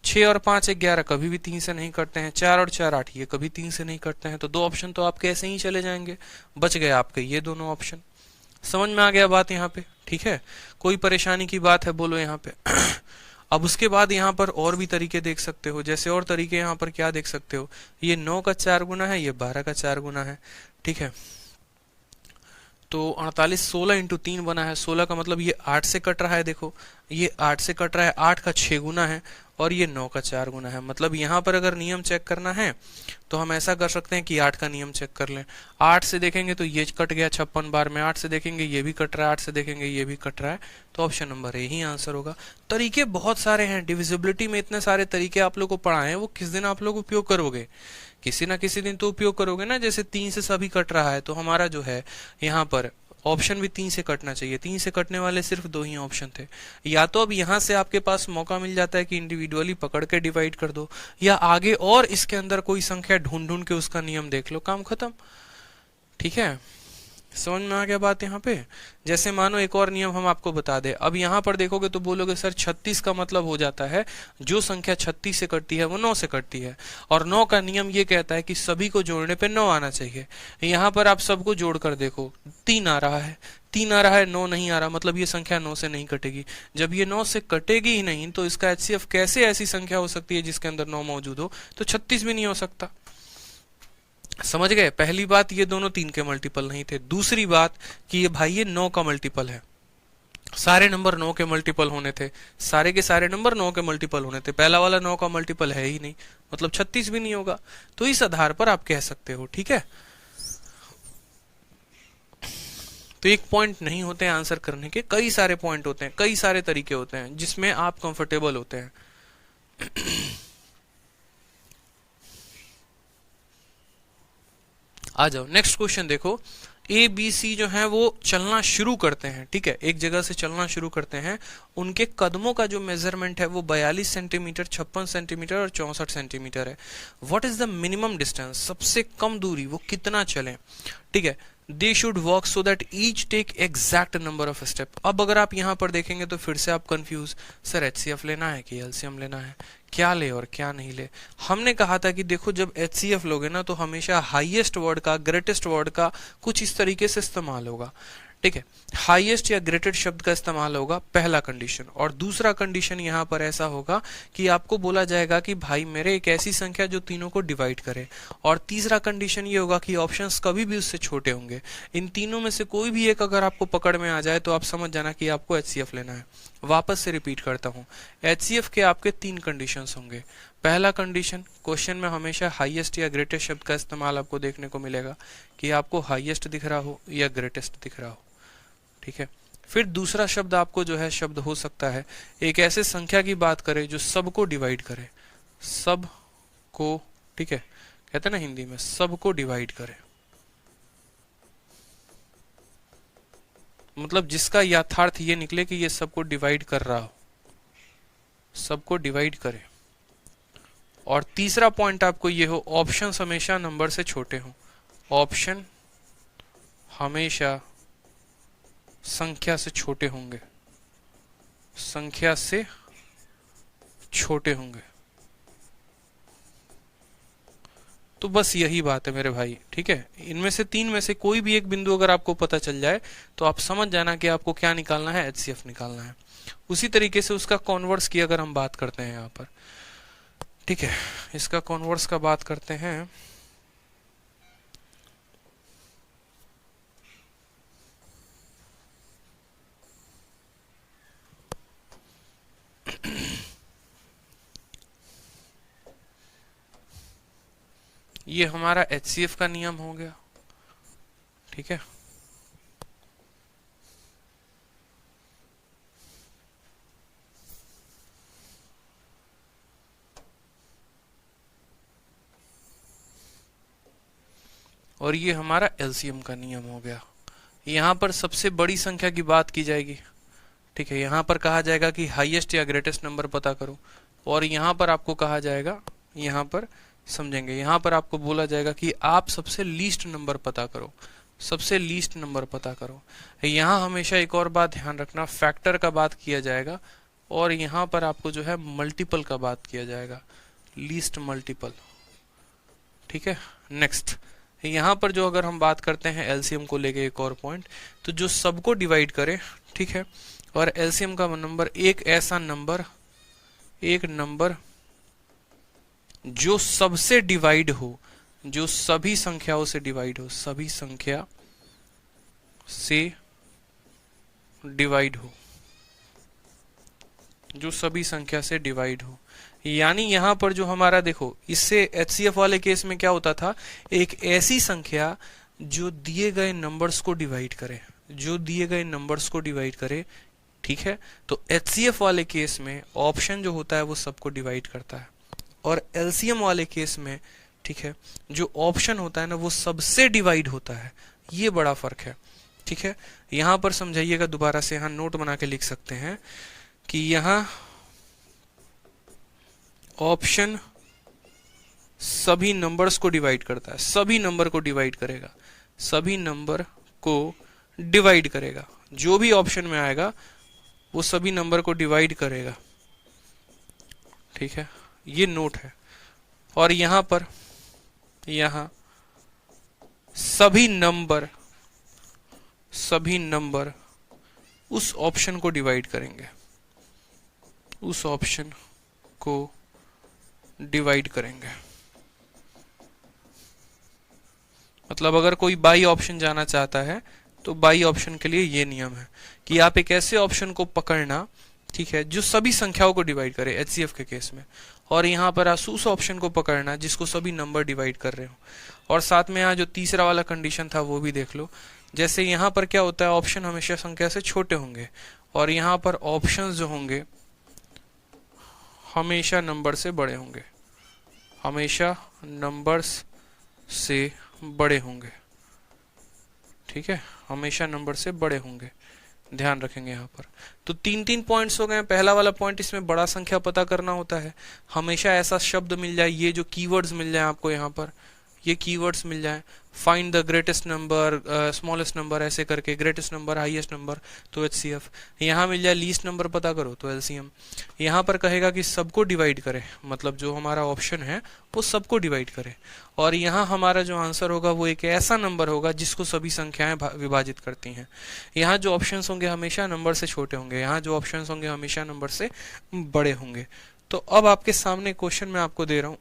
6 और 5 11 कभी भी 3 से नहीं कटते हैं। 4 और 4 8 ये कभी 3 से नहीं कटते हैं। तो 2 ऑप्शन तो आपके ऐसे ही चले जाएंगे, बच गए आपके ये दोनों ऑप्शन। समझ में आ गया बात यहाँ पे? ठीक है, कोई परेशानी की बात है बोलो यहाँ पे? अब उसके बाद यहाँ पर और भी तरीके देख सकते हो। जैसे और तरीके यहाँ पर क्या देख सकते हो? ये 9 का 4 गुना है, ये 12 का 4 गुना है, ठीक है? तो 48 16 × 3 बना है। 16 का मतलब ये 8 से कट रहा है, देखो ये 8 से कट रहा है। 8 का 6 गुना है और ये 9 का 4 गुना है। मतलब यहाँ पर अगर नियम चेक करना है तो हम ऐसा कर सकते हैं कि 8 का नियम चेक कर लें। 8 से देखेंगे तो ये कट गया 56 बार में, 8 से देखेंगे ये भी कट रहा है, 8 से देखेंगे ये भी कट रहा है, तो option number A he answer होगा। तरीके बहुत सारे हैं, डिविजिबिलिटी में इतने सारे तरीके आप लोग को पढ़ाए हैं, वो किस दिन आप लोग उपयोग करोगे? किसी ना किसी दिन तो उपयोग करोगे ना। जैसे 3 से सभी कट रहा है तो हमारा जो है यहाँ पर ऑप्शन भी 3 से कटना चाहिए। 3 से कटने वाले सिर्फ 2 ही ऑप्शन थे। या तो अब यहाँ से आपके पास मौका मिल जाता है कि इंडिविजुअली पकड़ के डिवाइड कर दो, या आगे और इसके अंदर कोई संख्या ढूंढ ढूंढ के उसका नियम देख लो, काम खत्म। ठीक है, समझ में आ गया बात यहाँ पे? जैसे मानो एक और नियम हम आपको बता दें। अब यहाँ पर देखोगे तो बोलोगे सर 36 का मतलब हो जाता है जो संख्या 36 से कटती है वो 9 से कटती है, और 9 का नियम ये कहता है कि सभी को जोड़ने पे 9 आना चाहिए। यहाँ पर आप सबको जोड़कर देखो, 3 आ रहा है, 3 आ रहा है, 9 नहीं आ रहा, मतलब ये संख्या 9 से नहीं कटेगी। जब ये 9 से कटेगी ही नहीं तो इसका एचसीएफ कैसे ऐसी संख्या हो सकती है जिसके अंदर 9 मौजूद हो? तो 36 भी नहीं हो सकता। समझ गए? पहली बात, ये दोनों 3 के मल्टीपल नहीं थे। दूसरी बात कि ये भाई ये 9 का मल्टीपल है, सारे नंबर 9 के मल्टीपल होने थे, सारे के सारे नंबर 9 के मल्टीपल होने थे, पहला वाला 9 का मल्टीपल है ही नहीं, मतलब 36 भी नहीं होगा। तो इस आधार पर आप कह सकते हो, ठीक है। तो एक पॉइंट नहीं होते हैं आंसर करने के, कई सारे पॉइंट होते हैं, कई सारे तरीके होते हैं जिसमें आप कंफर्टेबल होते हैं। आ जाओ नेक्स्ट क्वेश्चन देखो। ए बी सी जो है वो चलना शुरू करते हैं, ठीक है, एक जगह से चलना शुरू करते हैं। उनके कदमों का जो मेजरमेंट है वो 42 सेंटीमीटर, 56 सेंटीमीटर और 64 सेंटीमीटर है। What is the minimum distance, सबसे कम दूरी वो कितना चले, ठीक है। They should walk so that each take exact number of step. अब अगर आप यहां पर देखेंगे तो फिर से आप कंफ्यूज, सर एचसीएफ लेना है कि एलसीएम लेना है, क्या ले और क्या नहीं ले। हमने कहा था कि देखो जब एचसीएफ लोगे ना तो हमेशा हाईएस्ट वर्ड का, ग्रेटेस्ट वर्ड का कुछ इस तरीके से इस्तेमाल होगा, ठीक है। हाईएस्ट या ग्रेटेड शब्द का इस्तेमाल होगा, पहला कंडीशन। और दूसरा कंडीशन यहाँ पर ऐसा होगा कि आपको बोला जाएगा कि भाई मेरे एक ऐसी संख्या जो तीनों को डिवाइड करे। और तीसरा कंडीशन ये होगा कि ऑप्शंस कभी भी उससे छोटे होंगे। इन तीनों में से कोई भी एक अगर आपको पकड़ में आ जाए तो आप समझ जाना कि आपको एचसीएफ लेना है। वापस से रिपीट करता हूँ, एचसीएफ के आपके 3 कंडीशंस होंगे। पहला कंडीशन, क्वेश्चन में हमेशा हाईएस्ट या ग्रेटेस्ट शब्द का इस्तेमाल आपको देखने को मिलेगा कि आपको हाईएस्ट दिख रहा हो या ग्रेटेस्ट दिख रहा हो, ठीक है। फिर दूसरा शब्द आपको जो है शब्द हो सकता है एक ऐसे संख्या की बात करे जो सबको डिवाइड करे, सब को, ठीक है, कहते हैं ना हिंदी में सबको डिवाइड करे, मतलब जिसका यथार्थ ये निकले कि ये सबको डिवाइड कर रहा हो, सबको डिवाइड करे। और तीसरा पॉइंट आपको ये हो, ऑप्शन हमेशा नंबर से छोटे हो, ऑप्शन हमेशा संख्या से छोटे होंगे, संख्या से छोटे होंगे। तो बस यही बात है मेरे भाई, ठीक है। इनमें से 3 में से कोई भी एक बिंदु अगर आपको पता चल जाए तो आप समझ जाना कि आपको क्या निकालना है, एचसीएफ निकालना है। उसी तरीके से उसका कॉन्वर्स की अगर हम बात करते हैं यहाँ पर, ठीक है, इसका कॉन्वर्स का बात करते हैं। ये हमारा एचसीएफ का नियम हो गया, ठीक है। और ये हमारा एलसीएम का नियम हो गया। यहां पर सबसे बड़ी संख्या की बात की जाएगी, ठीक है। यहां पर कहा जाएगा कि हाईएस्ट या ग्रेटेस्ट नंबर पता करो, और यहां पर आपको कहा जाएगा, यहां पर समझेंगे, यहां पर आपको बोला जाएगा कि आप सबसे लीस्ट नंबर पता करो, सबसे लीस्ट नंबर पता करो। यहां हमेशा एक और बात ध्यान रखना, फैक्टर का बात किया जाएगा, और यहां पर आपको जो है मल्टीपल का बात किया जाएगा, लीस्ट मल्टीपल, ठीक है। नेक्स्ट, यहां पर जो अगर हम बात करते हैं एलसीएम को लेके एक और पॉइंट, तो जो सबको डिवाइड करे, ठीक है, और एलसीएम का नंबर एक ऐसा नंबर, एक नंबर जो सबसे डिवाइड हो, जो सभी संख्याओं से डिवाइड हो, सभी संख्या से डिवाइड हो, जो सभी संख्या से डिवाइड हो। यानी यहां पर जो हमारा देखो, इससे एचसीएफ वाले केस में क्या होता था, एक ऐसी संख्या जो दिए गए नंबर्स को डिवाइड करे, जो दिए गए नंबर्स को डिवाइड करे, ठीक है। तो एचसीएफ वाले केस में ऑप्शन जो होता है वो सबको डिवाइड करता है, और एलसीएम वाले केस में, ठीक है, जो ऑप्शन होता है ना वो सबसे डिवाइड होता है। ये बड़ा फर्क है, ठीक है। यहां पर समझाइएगा, दोबारा से यहां नोट बना के लिख सकते हैं कि यहां ऑप्शन सभी नंबर्स को डिवाइड करता है, सभी नंबर को डिवाइड करेगा, सभी नंबर को डिवाइड करेगा, जो भी ऑप्शन में आएगा वो सभी नंबर को डिवाइड करेगा, ठीक है। ये नोट है। और यहां पर, यहां सभी नंबर, सभी नंबर उस ऑप्शन को डिवाइड करेंगे, उस ऑप्शन को डिवाइड करेंगे। मतलब अगर कोई बाई ऑप्शन जाना चाहता है तो बाई ऑप्शन के लिए ये नियम है कि आप एक ऐसे ऑप्शन को पकड़ना, ठीक है, जो सभी संख्याओं को डिवाइड करे एचसीएफ के केस में, और यहाँ पर उस ऑप्शन को पकड़ना जिसको सभी नंबर डिवाइड कर रहे हो। और साथ में यहाँ जो तीसरा वाला कंडीशन था वो भी देख लो। जैसे यहाँ पर क्या होता है, ऑप्शन हमेशा संख्या से छोटे होंगे और यहाँ पर ऑप्शंस जो होंगे हमेशा नंबर से बड़े होंगे, हमेशा नंबर्स से बड़े होंगे, ठीक है, हमेशा नंबर से बड़े होंगे, ध्यान रखेंगे यहाँ पर। तो तीन तीन पॉइंट्स हो गए। पहला वाला पॉइंट, इसमें बड़ा संख्या पता करना होता है, हमेशा ऐसा शब्द मिल जाए, ये जो कीवर्ड्स मिल जाए आपको यहाँ पर, ये कीवर्ड्स मिल जाए, find the greatest number, smallest number, ऐसे करके ग्रेटेस्ट नंबर, हाईएस्ट नंबर, तो एचसीएफ। यहाँ मिल जाए लीस्ट नंबर पता करो तो एलसीएम। यहाँ पर कहेगा कि सबको डिवाइड करे, मतलब जो हमारा ऑप्शन है वो सबको डिवाइड करे, और यहाँ हमारा जो आंसर होगा वो एक ऐसा नंबर होगा जिसको सभी संख्याएं विभाजित करती हैं। यहाँ जो ऑप्शंस होंगे हमेशा नंबर से छोटे होंगे, यहाँ जो ऑप्शंस होंगे हमेशा नंबर से बड़े होंगे। तो अब आपके सामने क्वेश्चन मैं आपको दे रहा हूँ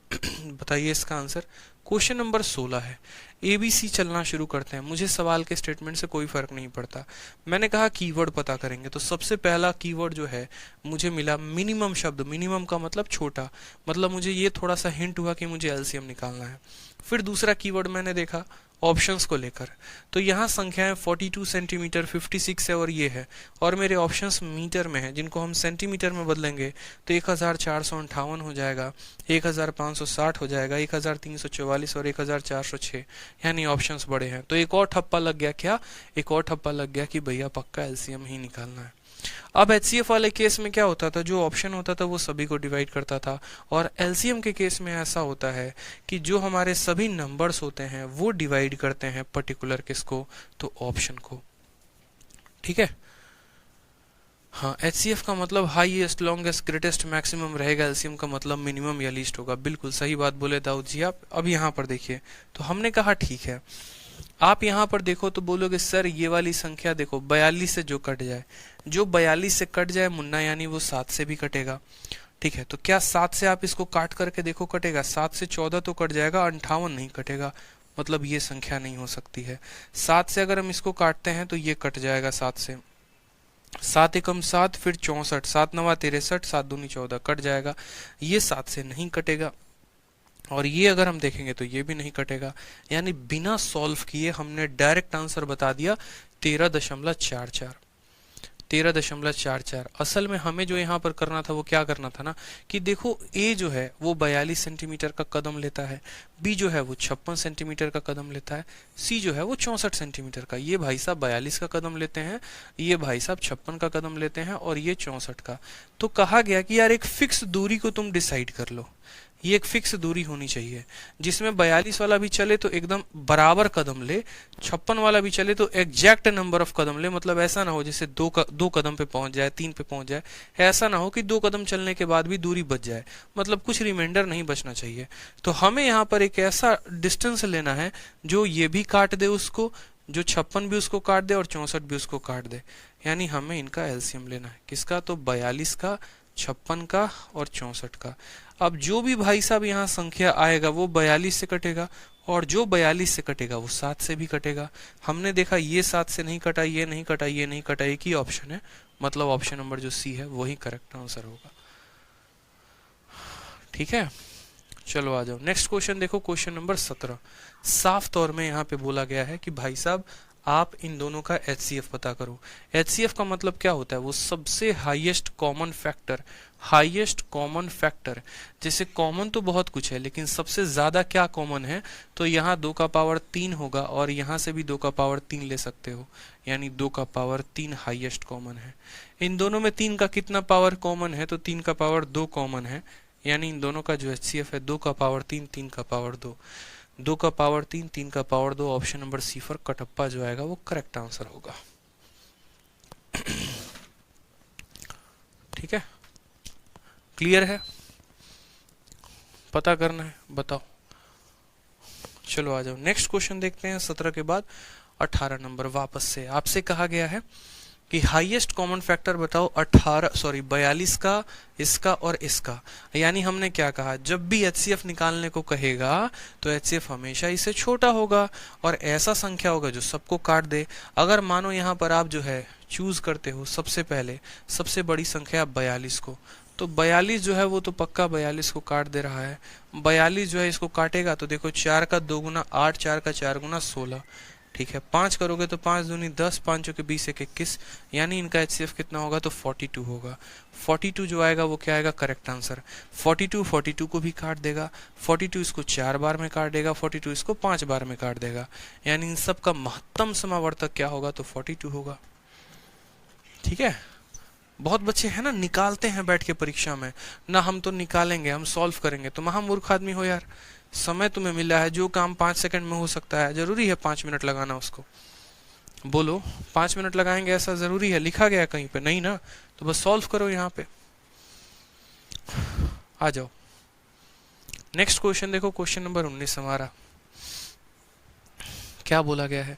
बताइए इसका आंसर। क्वेश्चन नंबर 16 है, एबीसी चलना शुरू करते हैं। मुझे सवाल के स्टेटमेंट से कोई फर्क नहीं पड़ता, मैंने कहा कीवर्ड पता करेंगे। तो सबसे पहला कीवर्ड जो है मुझे मिला मिनिमम शब्द, मिनिमम का मतलब छोटा, मतलब मुझे ये थोड़ा सा हिंट हुआ कि मुझे एलसीएम निकालना है। फिर दूसरा कीवर्ड मैंने देखा ऑप्शंस को लेकर, तो यहाँ संख्याएं 42 सेंटीमीटर, 56 है और ये है, और मेरे ऑप्शंस मीटर में है, जिनको हम सेंटीमीटर में बदलेंगे तो 1458 हो जाएगा, 1560 हो जाएगा, 1344 और 1406, यानी ऑप्शंस बड़े हैं। तो एक और ठप्पा लग गया, क्या, एक और ठप्पा लग गया कि भैया पक्का एलसीएम ही निकालना है। अब एचसीएफ वाले केस में क्या होता था, जो ऑप्शन होता था वो सभी को डिवाइड करता था, और एलसीएम के केस में ऐसा होता है कि जो हमारे सभी नंबर्स होते हैं वो डिवाइड करते हैं पर्टिकुलर किसको, तो ऑप्शन को, ठीक है। हाँ, एचसीएफ का मतलब हाईएस्ट, लॉन्गेस्ट, ग्रेटेस्ट, मैक्सिमम रहेगा, एलसीएम का मतलब मिनिमम या लीस्ट होगा। बिल्कुल सही बात बोले दाऊद जी आप। अब यहाँ पर देखिए, तो हमने कहा ठीक है, आप यहाँ पर देखो तो बोलोगे सर ये वाली संख्या देखो 42 से जो कट जाए, जो 42 से कट जाए मुन्ना, यानी वो 7 से भी कटेगा, ठीक है। तो क्या 7 से आप इसको काट करके देखो कटेगा, 7 से 14 तो कट जाएगा, 58 नहीं कटेगा, मतलब ये संख्या नहीं हो सकती है। 7 से अगर हम इसको काटते हैं तो ये कट जाएगा 7 से, 7 एकम 7, फिर 64, 7 नवा 63, 7 दूनी 14, कट जाएगा, ये 7 से नहीं कटेगा। और ये अगर हम देखेंगे तो ये भी नहीं कटेगा, यानी बिना सॉल्व किए हमने डायरेक्ट आंसर बता दिया 13.44, 13.44। असल में हमें जो यहाँ पर करना था वो क्या करना था ना, कि देखो ए जो है वो 42 सेंटीमीटर का कदम लेता है, बी जो है वो 56 सेंटीमीटर का कदम लेता है, सी जो है वो 64 सेंटीमीटर का। ये भाई साहब 42 का कदम लेते हैं, ये भाई साहब 56 का कदम लेते हैं, और ये 64 का। तो कहा गया कि यार एक फिक्स दूरी को तुम डिसाइड कर लो, ये एक फिक्स दूरी होनी चाहिए जिसमें 42 वाला भी चले तो एकदम बराबर कदम ले, 56 वाला भी चले तो एग्जैक्ट नंबर ऑफ कदम ले, मतलब ऐसा ना हो जैसे दो कदम पे पहुंच जाए, 3 पे पहुंच जाए, ऐसा ना हो कि 2 कदम चलने के बाद भी दूरी बच जाए, मतलब कुछ रिमाइंडर नहीं बचना चाहिए। तो हमें यहाँ पर एक ऐसा डिस्टेंस लेना है जो ये भी काट दे उसको, जो 56 भी उसको काट दे और 64 भी उसको काट दे, यानी हमें इनका एलसीएम लेना है। किसका, तो 42 का, 56 का और 64 का। अब जो भी भाई साहब यहाँ संख्या आएगा वो 42 से कटेगा, और जो 42 से कटेगा वो 7 से भी कटेगा। हमने देखा ये 7 से नहीं कटा, ये नहीं कटा, ये नहीं कटा, एक ही ऑप्शन है, मतलब ऑप्शन नंबर जो सी है वही करेक्ट आंसर होगा, ठीक है। चलो आ जाओ नेक्स्ट क्वेश्चन देखो, क्वेश्चन नंबर 17। साफ तौर में यहाँ पे बोला गया है कि भाई साहब आप इन दोनों का एचसीएफ पता करो। एचसीएफ का मतलब क्या होता है, वो सबसे highest common factor, highest common factor. जैसे कॉमन तो बहुत कुछ है लेकिन सबसे ज्यादा क्या कॉमन है, तो यहाँ 2 का पावर 3 होगा और यहाँ से भी 2 का पावर 3 ले सकते हो, यानी 2 का पावर 3 हाईएस्ट कॉमन है। इन दोनों में 3 का कितना पावर कॉमन है, तो 3 का पावर 2 कॉमन है, यानी इन दोनों का जो एचसीएफ है 2 का पावर 3, 3 का पावर 2, 2 का पावर 3, 3 का power 2। Option number C for Kattappa जो आएगा वो करेक्ट आंसर होगा, ठीक है। क्लियर है, पता करना है, बताओ। चलो आ जाओ नेक्स्ट क्वेश्चन देखते हैं 17 के बाद 18 नंबर। वापस से आपसे कहा गया है कि हाईएस्ट कॉमन फैक्टर बताओ 42 का, इसका और इसका। यानी हमने क्या कहा, जब भी HCF निकालने को कहेगा तो HCF हमेशा इससे छोटा होगा और ऐसा संख्या होगा जो सबको काट दे। अगर मानो यहाँ पर आप जो है चूज करते हो सबसे पहले सबसे बड़ी संख्या 42 को, तो 42 जो है वो तो पक्का 42 को काट दे रहा है। 42 जो है इसको काटेगा तो देखो 4 का 2 गुना 8, 4 का 4 गुना 16, ठीक है। 5 करोगे तो 5 दूनी 10, 5 के 20 एक 21, यानी इनका HCF कितना होगा तो 42 होगा। 42 जो आएगा वो क्या आएगा, करेक्ट आंसर। 42 को भी काट देगा, 42 इसको 4 बार में काट देगा, 42 इसको 5 बार में काट देगा, यानी इन सब का महत्तम समावर्तक क्या होगा तो 42 होगा। ठीक है। बहुत बच्चे हैं ना निकालते हैं बैठ के परीक्षा में, ना हम तो निकालेंगे हम सॉल्व करेंगे। तो महामूर्ख आदमी हो यार, समय तुम्हें मिला है, जो काम 5 सेकंड में हो सकता है जरूरी है 5 मिनट लगाना उसको? बोलो 5 मिनट लगाएंगे ऐसा जरूरी है? लिखा गया कहीं पे? नहीं ना। तो बस सॉल्व करो यहाँ पे। आ जाओ नेक्स्ट क्वेश्चन देखो, क्वेश्चन नंबर 19 हमारा। क्या बोला गया है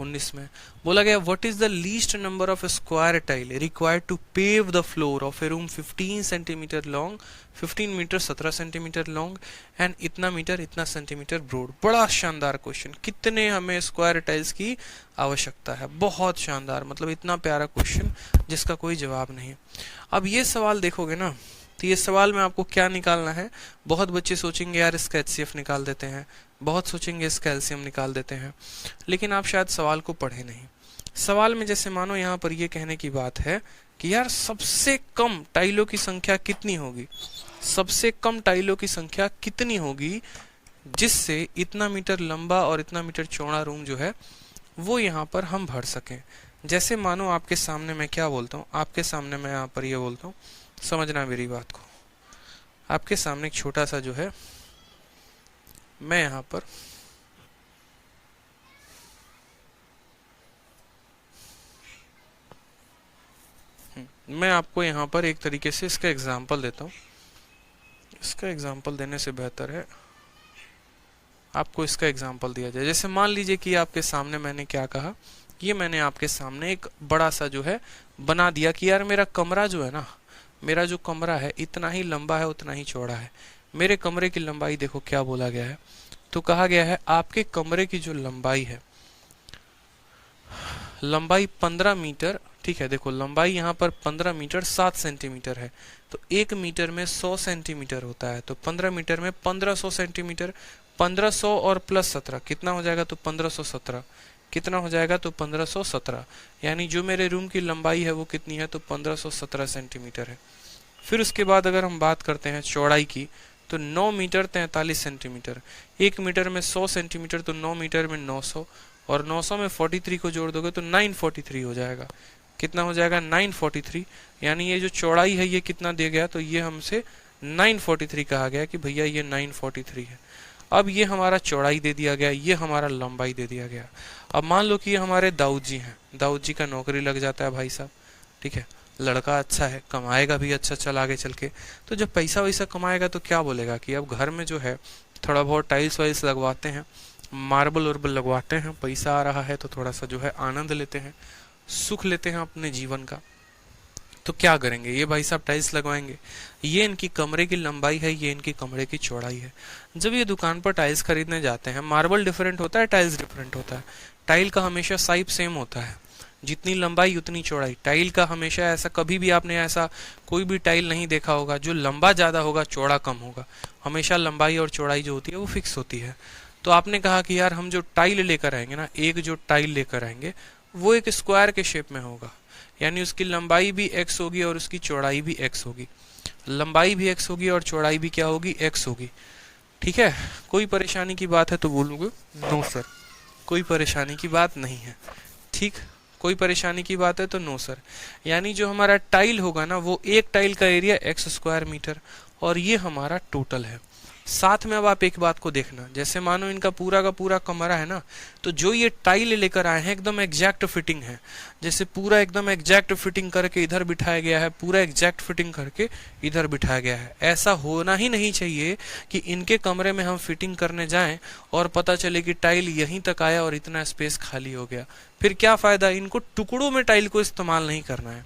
19 में? बोला गया what is the least number of square tile required to pave the floor of a room 15 centimetre long, 15 metre 17 centimetre long and इतना मीटर इतना सेंटीमीटर ब्रॉड। बड़ा शानदार क्वेश्चन। कितने हमें स्क्वायर टाइल्स की आवश्यकता है? बहुत शानदार, मतलब इतना प्यारा क्वेश्चन जिसका कोई जवाब नहीं। अब ये सवाल देखोगे ना तो ये सवाल में आपको क्या निकालना है? बहुत बच्चे सोचेंगे यार इसका HCF निकाल देते हैं, बहुत सोचेंगे इसका LCM निकाल देते हैं, लेकिन आप शायद सवाल को पढ़े नहीं। सवाल में जैसे मानो यहाँ पर ये कहने की बात है कि यार सबसे कम टाइलों की संख्या कितनी होगी, सबसे कम टाइलों की संख्या कितनी होगी जिससे इतना मीटर लंबा और इतना मीटर चौड़ा रूम जो है वो यहाँ पर हम भर सकें। जैसे मानो आपके सामने मैं क्या बोलता हूँ, आपके सामने मैं यहाँ पर ये बोलता हूँ, समझना मेरी बात को। आपके सामने एक छोटा सा जो है, मैं यहाँ पर मैं आपको यहाँ पर एक तरीके से इसका एग्जाम्पल देता हूँ। इसका एग्जाम्पल देने से बेहतर है आपको इसका एग्जाम्पल दिया जाए। जैसे मान लीजिए कि आपके सामने मैंने क्या कहा, ये मैंने आपके सामने एक बड़ा सा जो है बना दिया कि यार मेरा कमरा जो है ना, मेरा जो कमरा है इतना ही लंबा है उतना ही चौड़ा है। मेरे कमरे की लंबाई देखो क्या बोला गया है, तो कहा गया है आपके कमरे की जो लंबाई है, लंबाई 15 मीटर, ठीक है। देखो लंबाई यहाँ पर 15 मीटर 7 सेंटीमीटर है, तो 1 मीटर में 100 सेंटीमीटर होता है, तो 15 मीटर में 1500 सेंटीमीटर। 1500 और प्लस 17 कितना हो जाएगा तो 1517, कितना हो जाएगा तो 1517, यानी जो मेरे रूम की लंबाई है वो कितनी है तो 1517 सेंटीमीटर है। फिर उसके बाद अगर हम बात करते हैं चौड़ाई की तो 9 मीटर 43 सेंटीमीटर। 1 मीटर में 100 सेंटीमीटर, तो 9 मीटर में 900, और 900 में 43 को जोड़ दोगे तो 943 हो जाएगा। कितना हो जाएगा 943, यानी ये जो चौड़ाई है ये कितना दिया गया तो ये हमसे 943 कहा गया कि भैया ये 943 है। अब ये हमारा चौड़ाई दे दिया गया, ये हमारा लंबाई दे दिया गया। अब मान लो कि ये हमारे दाऊद जी हैं, दाऊद जी का नौकरी लग जाता है भाई साहब, ठीक है, लड़का अच्छा है, कमाएगा भी अच्छा चल आगे चल के, तो जब पैसा वैसा कमाएगा तो क्या बोलेगा कि अब घर में जो है थोड़ा बहुत टाइल्स वाइल्स लगवाते हैं, मार्बल वार्बल लगवाते हैं, पैसा आ रहा है तो थोड़ा सा जो है आनंद लेते हैं, सुख लेते हैं अपने जीवन का। तो क्या करेंगे ये भाई साहब टाइल्स लगवाएंगे। ये इनकी कमरे की लंबाई है, ये इनकी कमरे की चौड़ाई है। जब ये दुकान पर टाइल्स खरीदने जाते हैं, मार्बल डिफरेंट होता है, टाइल्स डिफरेंट होता है। टाइल का हमेशा साइज सेम होता है, जितनी लंबाई उतनी चौड़ाई। टाइल का हमेशा ऐसा, कभी भी आपने ऐसा कोई भी टाइल नहीं देखा होगा जो लंबा ज्यादा होगा चौड़ा कम होगा। हमेशा लंबाई और चौड़ाई जो होती है वो फिक्स होती है। तो आपने कहा कि यार हम जो टाइल लेकर आएंगे ना, एक जो टाइल लेकर आएंगे वो एक स्क्वायर के शेप में होगा, यानी उसकी लंबाई भी x होगी और उसकी चौड़ाई भी x होगी। लंबाई भी x होगी और चौड़ाई भी क्या होगी x होगी, ठीक है। कोई परेशानी की बात है तो बोलूंगा नो सर, कोई परेशानी की बात नहीं है, ठीक। कोई परेशानी की बात है तो नो सर। यानी जो हमारा टाइल होगा ना वो एक टाइल का एरिया x स्क्वायर मीटर, और ये हमारा टोटल है। साथ में अब आप एक बात को देखना, जैसे मानो इनका पूरा का पूरा कमरा है ना, तो जो ये टाइल लेकर आए हैं एकदम एग्जैक्ट फिटिंग है, जैसे पूरा एकदम एग्जैक्ट फिटिंग करके इधर बिठाया गया है, पूरा एग्जैक्ट फिटिंग करके इधर बिठाया गया है। ऐसा होना ही नहीं चाहिए कि इनके कमरे में हम फिटिंग करने जाएं और पता चले कि टाइल यहीं तक आया और इतना स्पेस खाली हो गया। फिर क्या फायदा, इनको टुकड़ों में टाइल को इस्तेमाल नहीं करना है।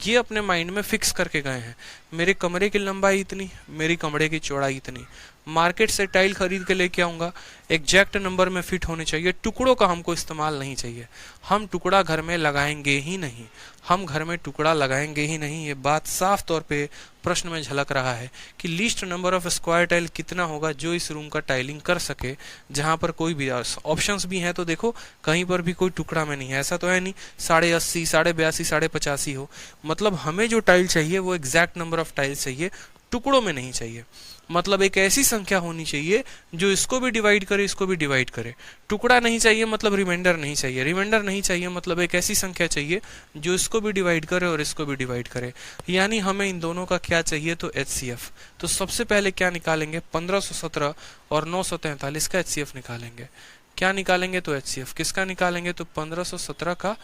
ये अपने माइंड में फिक्स करके गए हैं, मेरे कमरे की लंबाई इतनी, मेरी कमरे की चौड़ाई इतनी, मार्केट से टाइल खरीद के लेके आऊंगा, एग्जैक्ट नंबर में फिट होने चाहिए, टुकड़ों का हमको इस्तेमाल नहीं चाहिए। हम टुकड़ा घर में लगाएंगे ही नहीं, हम घर में टुकड़ा लगाएंगे ही नहीं। ये बात साफ तौर पे प्रश्न में झलक रहा है कि least number of square tile कितना होगा जो इस रूम का टाइलिंग कर सके, जहां पर कोई भी ऑप्शंस भी हैं तो देखो कहीं पर भी कोई टुकड़ा में नहीं है, ऐसा तो है नहीं 80, 82, 85 हो। मतलब हमें जो टाइल चाहिए वो एग्जैक्ट नंबर ऑफ टाइल चाहिए, टुकड़ों में नहीं चाहिए। मतलब एक ऐसी संख्या होनी चाहिए जो इसको भी डिवाइड करे, इसको भी डिवाइड करे। टुकड़ा नहीं चाहिए मतलब रिमाइंडर नहीं चाहिए, रिमाइंडर नहीं चाहिए मतलब एक ऐसी संख्या चाहिए जो इसको भी डिवाइड करे और इसको भी डिवाइड करे। यानी हमें इन दोनों का क्या चाहिए, तो HCF। तो सबसे पहले क्या निकालेंगे, 1517 और 943 का HCF निकालेंगे। क्या निकालेंगे, तो HCF किसका निकालेंगे, तो 1517 का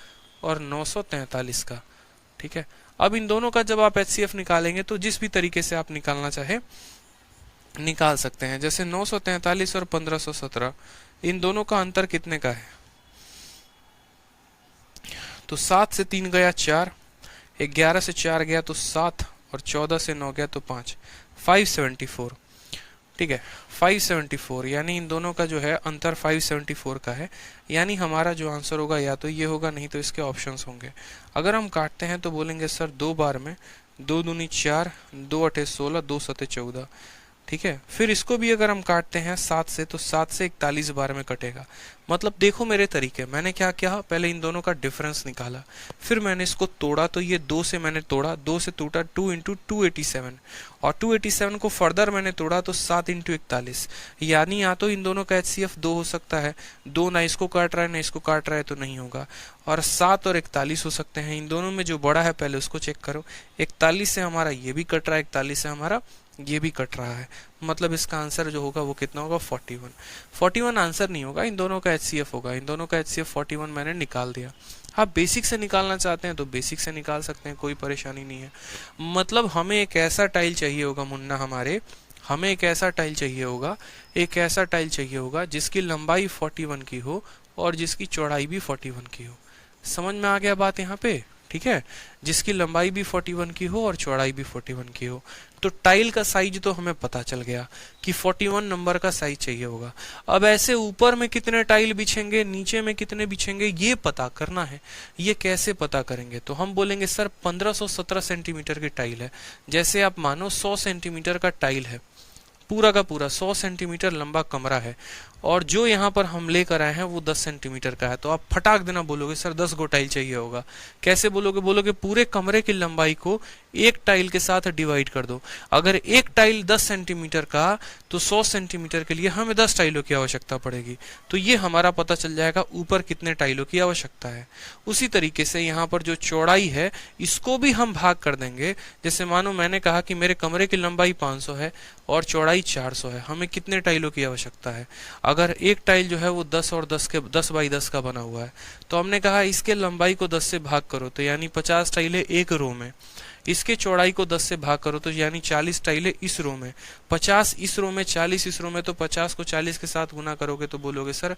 और 943 का। ठीक है, अब इन दोनों का जब आप HCF निकालेंगे तो जिस भी तरीके से आप निकालना चाहे निकाल सकते हैं। जैसे 943 और 1517, इन दोनों का अंतर कितने का है, तो 7 से 3 गया 4, 11 से 4 गया तो 7, और 14 से 9 गया तो 5, 574। ठीक है, 574, यानी इन दोनों का जो है अंतर 574 का है। यानी हमारा जो आंसर होगा या तो ये होगा, नहीं तो इसके ऑप्शंस होंगे। अगर हम काटते हैं तो बोलेंगे सर 2 बार में, 2 दूनी 4, 2 अठे 16, 2 सते 14। ठीक है, फिर इसको भी अगर हम काटते हैं 7 से, तो 7 से 41 बार में कटेगा। मतलब देखो मेरे तरीके, मैंने क्या किया, पहले इन दोनों का डिफरेंस निकाला, फिर मैंने इसको तोड़ा, तो ये 2 से मैंने तोड़ा, 2 से टूटा 2 इंटू 287, और 287 को फर्दर मैंने तोड़ा तो 7 इंटू 41। यानी या तो इन दोनों का HCF 2 हो सकता है, 2 ना इसको काट रहा है ना इसको काट रहा है तो नहीं होगा, और 7 और 41 हो सकते हैं। इन दोनों में जो बड़ा है पहले उसको चेक करो, 41 से हमारा ये भी कट रहा है, 41 से हमारा ये भी कट रहा है। मतलब इसका आंसर जो होगा वो कितना होगा, 41। 41 आंसर नहीं होगा, इन दोनों का HCF होगा। इन दोनों का HCF 41 मैंने निकाल दिया। आप बेसिक से निकालना चाहते हैं तो बेसिक से निकाल सकते हैं, कोई परेशानी नहीं है। मतलब हमें एक ऐसा टाइल चाहिए होगा मुन्ना, हमें एक ऐसा टाइल चाहिए होगा, एक ऐसा टाइल चाहिए होगा जिसकी लंबाई 41 की हो और जिसकी चौड़ाई भी 41 की हो। समझ में आ गया बात यहाँ पे, ठीक है, जिसकी लंबाई भी 41 की हो और चौड़ाई भी 41 की हो। तो टाइल का साइज तो हमें पता चल गया कि 41 नंबर का साइज चाहिए होगा। अब ऐसे ऊपर में कितने टाइल बिछेंगे, नीचे में कितने बिछेंगे, ये पता करना है। ये कैसे पता करेंगे, तो हम बोलेंगे सर 1517 सेंटीमीटर की टाइल है। जैसे आप मानो 100 सेंटीमीटर का टाइल है, पूरा का पूरा 100 सेंटीमीटर लंबा कमरा है, और जो यहाँ पर हम लेकर आए हैं वो 10 सेंटीमीटर का है। तो आप फटाक देना बोलोगे सर 10 गो टाइल चाहिए होगा। कैसे बोलोगे, बोलोगे पूरे कमरे की लंबाई को एक टाइल के साथ डिवाइड कर दो। अगर एक टाइल 10 सेंटीमीटर का, तो 100 सेंटीमीटर के लिए हमें 10 टाइलों की आवश्यकता पड़ेगी। तो ये हमारा पता चल जाएगा ऊपर कितने टाइलों की आवश्यकता है। उसी तरीके से यहाँ पर जो चौड़ाई है इसको भी हम भाग कर देंगे। जैसे मानो मैंने कहा कि मेरे कमरे की लंबाई 500 है और चौड़ाई 400 है, हमें कितने टाइलों की आवश्यकता है। अगर एक टाइल जो है वो 10 और 10 बाई 10 का बना हुआ है, तो हमने कहा इसके लंबाई को 10 से भाग करो, तो यानी 50 टाइलें एक रो में। इसके चौड़ाई को 10 से भाग करो तो यानी 40 टाइलें इस रो में, 50 इस रो में, 40 इस रो में, तो 50 को 40 के साथ गुना करोगे तो बोलोगे सर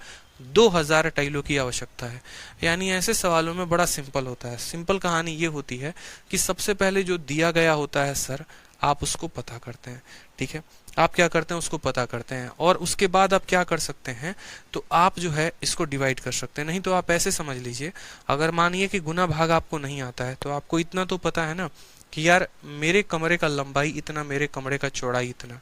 2000 टाइलों की आवश्यकता है। यानी ऐसे सवालों में बड़ा सिंपल होता है। सिंपल कहानी ये होती है कि सबसे पहले जो दिया गया होता है सर, आप उसको पता करते हैं। ठीक है, आप क्या करते हैं, उसको पता करते हैं, और उसके बाद आप क्या कर सकते हैं, तो आप जो है इसको डिवाइड कर सकते हैं। नहीं तो आप ऐसे समझ लीजिए, अगर मानिए कि गुना भाग आपको नहीं आता है, तो आपको इतना तो पता है ना कि यार मेरे कमरे का लंबाई इतना, मेरे कमरे का चौड़ाई इतना।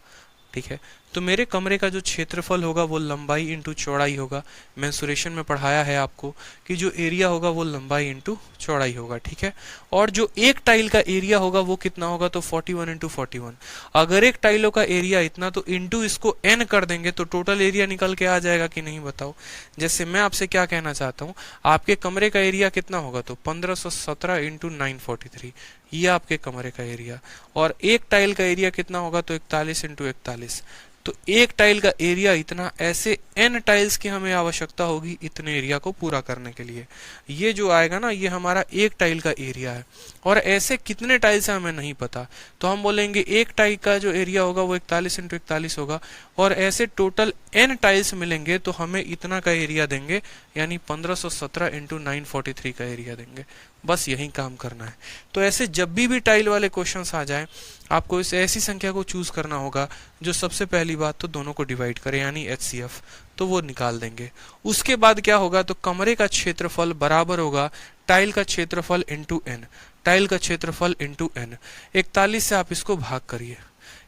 ठीक है, तो मेरे कमरे का जो क्षेत्रफल होगा वो लंबाई इंटू चौड़ाई होगा। मेंसुरेशन में पढ़ाया है आपको कि जो एरिया होगा वो लंबाई इंटू चौड़ाई होगा। ठीक है, और जो एक टाइल का एरिया होगा वो कितना होगा, तो 41 इंटू 41। अगर एक टाइलों का एरिया इतना, तो इंटू इसको n कर देंगे तो टोटल एरिया निकल के आ जाएगा कि नहीं, बताओ। जैसे मैं आपसे क्या कहना चाहता हूँ, आपके कमरे का एरिया कितना होगा, तो 1517 इंटू 943, ये आपके कमरे का एरिया। और एक टाइल का एरिया कितना होगा, तो 41 इंटू 41। तो एक टाइल का एरिया इतना, ऐसे n टाइल्स की हमें आवश्यकता होगी इतने एरिया को पूरा करने के लिए। ये जो आएगा ना, ये हमारा एक टाइल का एरिया है, और ऐसे कितने टाइल्स है हमें नहीं पता, तो हम बोलेंगे एक टाइल का जो एरिया होगा वो 41 × 41 होगा, और ऐसे टोटल n टाइल्स मिलेंगे तो हमें इतना का एरिया देंगे, यानी 1517 × 943 का एरिया देंगे। बस यही काम करना है। तो ऐसे जब भी टाइल वाले क्वेश्चंस आ जाए, आपको इस ऐसी संख्या को चूज करना होगा जो सबसे पहली बात तो दोनों को डिवाइड करे, यानी HCF, तो वो निकाल देंगे। उसके बाद क्या होगा, तो कमरे का क्षेत्रफल बराबर होगा टाइल का क्षेत्रफल इंटू n, टाइल का क्षेत्रफल इंटू n। 41 से आप इसको भाग करिए,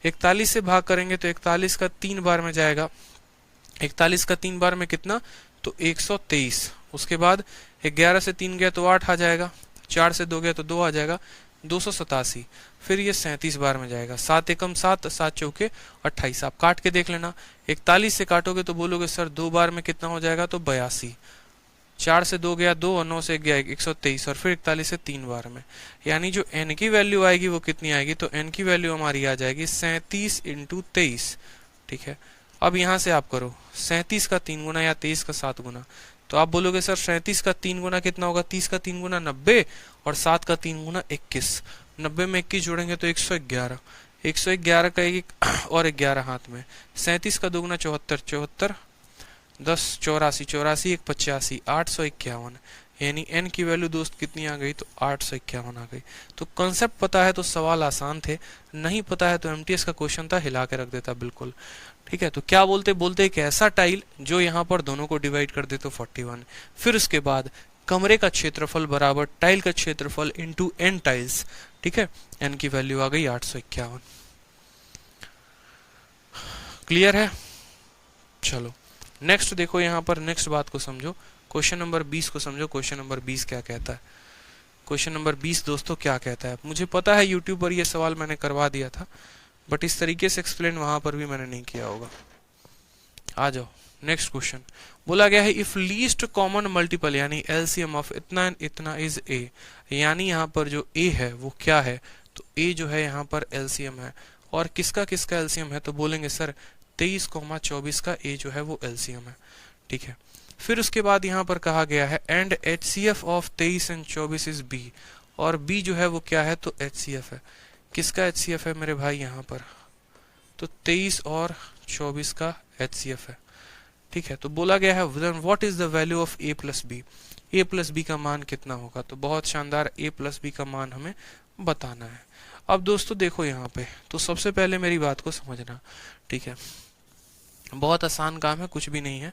41 से भाग करेंगे तो 41 का 3 बार में जाएगा, 41 का 3 बार में कितना, तो 123। उसके बाद 11 से 3 गया तो 8 आ जाएगा, 4 से 2 गया तो 2 आ जाएगा, 287। फिर ये 37 बार में जाएगा, 7 एकम 7, 7 चौके 28। आप काट के देख लेना, 41 से काटोगे तो बोलोगे सर 2 बार में कितना हो जाएगा, तो 82। 4 से 2 गया 2, और 9 से 1 गया 123, और फिर 41 से 3 बार में, यानी जो n की वैल्यू आएगी वो कितनी आएगी, तो n की वैल्यू हमारी आ जाएगी 37 × 23। ठीक है, अब यहां से आप करो 37 का 3 गुना या 23 का 7 गुना, तो आप बोलोगे सर 37 का 3 गुना कितना होगा, 30 का 3 गुना 90, और 7 का 3 गुना 21। 90 में 21 जोड़ेंगे तो 111, 111 का 1 और 11 हाथ में, 37 का 2 गुना 74, 74, 10 84, 84, 1 85, 851, यानी n की वैल्यू दोस्त कितनी आ गई, तो 851 आ गई। तो कंसेप्ट पता है तो सवाल आसान थे, नहीं पता है तो एमटीएस का क्वेश्चन था, हिला के रख देता बिल्कुल। ठीक है, तो क्या बोलते एक ऐसा टाइल जो यहाँ पर दोनों को डिवाइड कर दे तो 41। फिर उसके बाद कमरे का क्षेत्रफल बराबर टाइल का क्षेत्रफल इंटू n टाइल्स। ठीक है, n की वैल्यू आ गई 851। क्लियर है? चलो नेक्स्ट देखो, यहाँ पर नेक्स्ट बात को समझो, क्वेश्चन नंबर 20 को समझो। क्वेश्चन नंबर 20 क्या कहता है? क्वेश्चन नंबर 20 दोस्तों क्या कहता है, मुझे पता है यूट्यूब पर ये सवाल मैंने करवा दिया था, बट इस तरीके से एक्सप्लेन वहां पर भी मैंने नहीं किया होगा। आ जाओ नेक्स्ट क्वेश्चन। बोला गया है इफ लीस्ट कॉमन मल्टीपल यानी एलसीएम ऑफ इतना एंड इतना इज ए, यानी यहाँ पर जो ए है वो क्या है, तो ए जो है यहाँ पर एलसीएम है, और किसका किसका एलसीएम है, तो बोलेंगे सर 23,24 का ए जो है वो एलसीएम है। ठीक है, फिर उसके बाद यहाँ पर कहा गया है and HCF of 23 and 24 is b, और बी जो है वो क्या है, तो HCF है। किसका HCF है मेरे भाई यहाँ पर, तो 23 और 24 का HCF है। ठीक है, तो बोला गया है what is the value of a plus b, a plus b का मान कितना होगा, तो बहुत शानदार, a प्लस बी का मान हमें बताना है। अब दोस्तों देखो यहाँ पे, तो सबसे पहले मेरी बात को समझना। ठीक है, बहुत आसान काम है, कुछ भी नहीं है।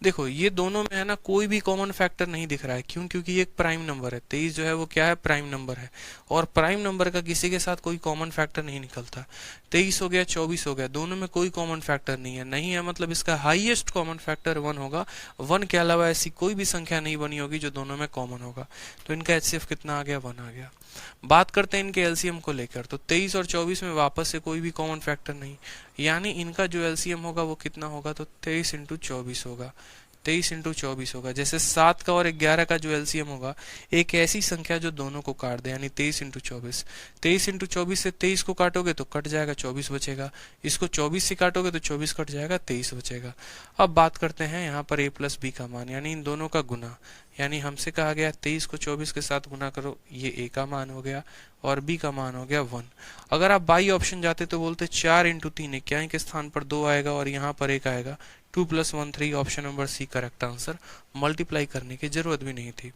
देखो ये दोनों में है ना, कोई भी कॉमन फैक्टर नहीं दिख रहा है, क्यों, क्योंकि ये एक प्राइम नंबर है। 23 जो है वो क्या है, प्राइम नंबर है, और प्राइम नंबर का किसी के साथ कोई कॉमन फैक्टर नहीं निकलता। 23 हो गया, 24 हो गया, दोनों में कोई कॉमन फैक्टर नहीं है, नहीं है मतलब इसका हाईएस्ट कॉमन फैक्टर 1 होगा। 1 के अलावा ऐसी कोई भी संख्या नहीं बनी होगी जो दोनों में कॉमन होगा, तो इनका HCF कितना आ गया, 1 आ गया। बात करते हैं इनके एलसीएम को लेकर, तो 23 और 24 में वापस से कोई भी कॉमन फैक्टर नहीं, यानी इनका जो एलसीएम होगा वो कितना होगा, तो 23 × 24 होगा, 23 × 24 होगा। जैसे 7 का और 11 का जो एलसीएम होगा, एक ऐसी संख्या जो दोनों को काट दे, यानी 23 × 24। 23 × 24 से 23 को काटोगे तो कट जाएगा, 24 बचेगा। इसको 24 से काटोगे तो 24 कट जाएगा, 23 बचेगा। अब बात करते हैं यहाँ पर a प्लस बी का मान, यानी इन दोनों का गुना, यानी हमसे कहा गया 23 को 24 के साथ गुना करो, ये a का मान हो गया और b का मान हो गया 1। अगर आप बाई ऑप्शन जाते तो बोलते 4 × 3, क्या के स्थान पर 2 आएगा और यहाँ पर 1 आएगा, 2 + 1 3, option number C correct answer. Multiply करने की जरूरत भी नहीं थी।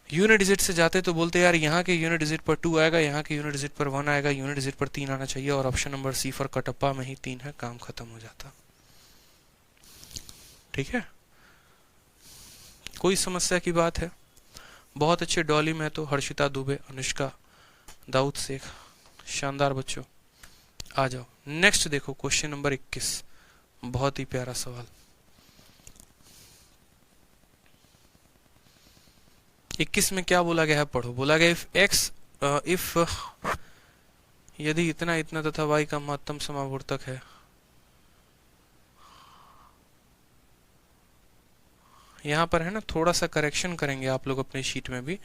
यूनिट डिजिट से जाते तो बोलते यार यहाँ के यूनिट डिजिट पर 2 आएगा, यहाँ के यूनिट डिजिट पर 1 आएगा, यूनिट डिजिट पर 3 आना चाहिए, और option number C for Kattappa में ही 3 है, काम खत्म हो जाता। ठीक है, कोई समस्या की बात है? बहुत अच्छे डॉली में तो हर्षिता दुबे, अनुष्का, दाऊद शेख, शानदार बच्चों। आ जाओ नेक्स्ट देखो, क्वेश्चन नंबर 21, बहुत ही प्यारा सवाल। 21 में क्या बोला गया है, पढ़ो। बोला गया इफ यदि इतना इतना तथा y का महत्तम समावर्तक है, यहाँ पर है ना थोड़ा सा करेक्शन करेंगे आप लोग अपने शीट में भी,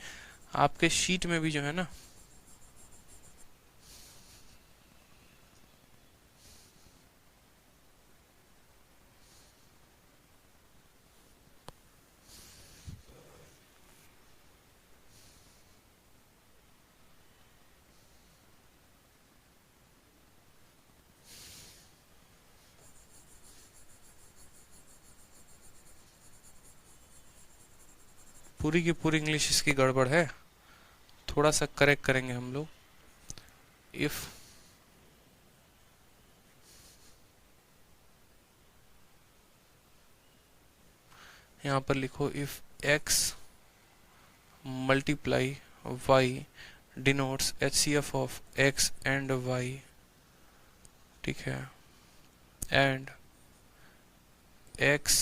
आपके शीट में भी जो है ना पूरी की पूरी इंग्लिश इसकी गड़बड़ है, थोड़ा सा करेक्ट करेंगे हम लोग। इफ यहाँ पर लिखो if x multiply y denotes HCF of x and y, ठीक है, and x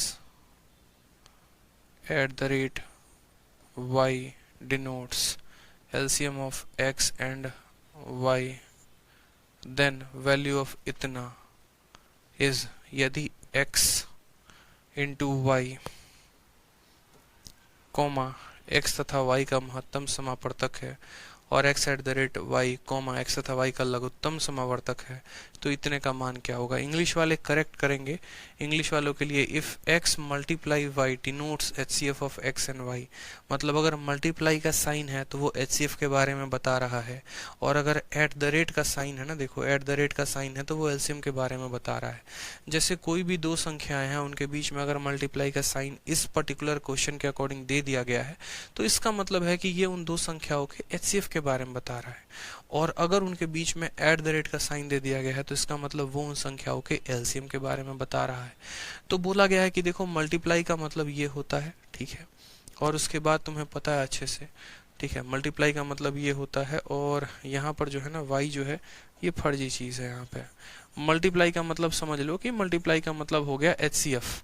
at the rate y denotes LCM of x and y, then value of इतना इज, यदि x into y comma x तथा y का महत्तम समावर्तक है और x at the rate y comma x तथा y का लघुत्तम समावर्तक है, तो इतने का मान क्या होगा। इंग्लिश वाले करेक्ट करेंगे। इंग्लिश वालों के लिए if x multiply y denotes HCF of x and y, मतलब अगर मल्टीप्लाई का साइन है तो वो HCF के बारे में बता रहा है, और अगर एट द रेट का साइन है ना, देखो एट द रेट का साइन है तो वो LCM के बारे में बता रहा है। जैसे कोई भी दो संख्याएं हैं उनके बीच में अगर मल्टीप्लाई का साइन इस पर्टिकुलर क्वेश्चन के अकॉर्डिंग दे दिया गया है तो इसका मतलब है कि ये उन दो संख्याओं के HCF के बारे में बता रहा है, और अगर उनके बीच में एट द रेट का साइन दे दिया गया है तो इसका मतलब वो उन संख्याओं के LCM के बारे में बता रहा है। तो बोला गया है कि देखो मल्टीप्लाई का मतलब ये होता है, ठीक है, और उसके बाद तुम्हें पता है अच्छे से, ठीक है, मल्टीप्लाई का मतलब ये होता है, और यहाँ पर जो है ना y जो है ये फर्जी चीज़ है। यहाँ पे मल्टीप्लाई का मतलब समझ लो कि मल्टीप्लाई का मतलब हो गया HCF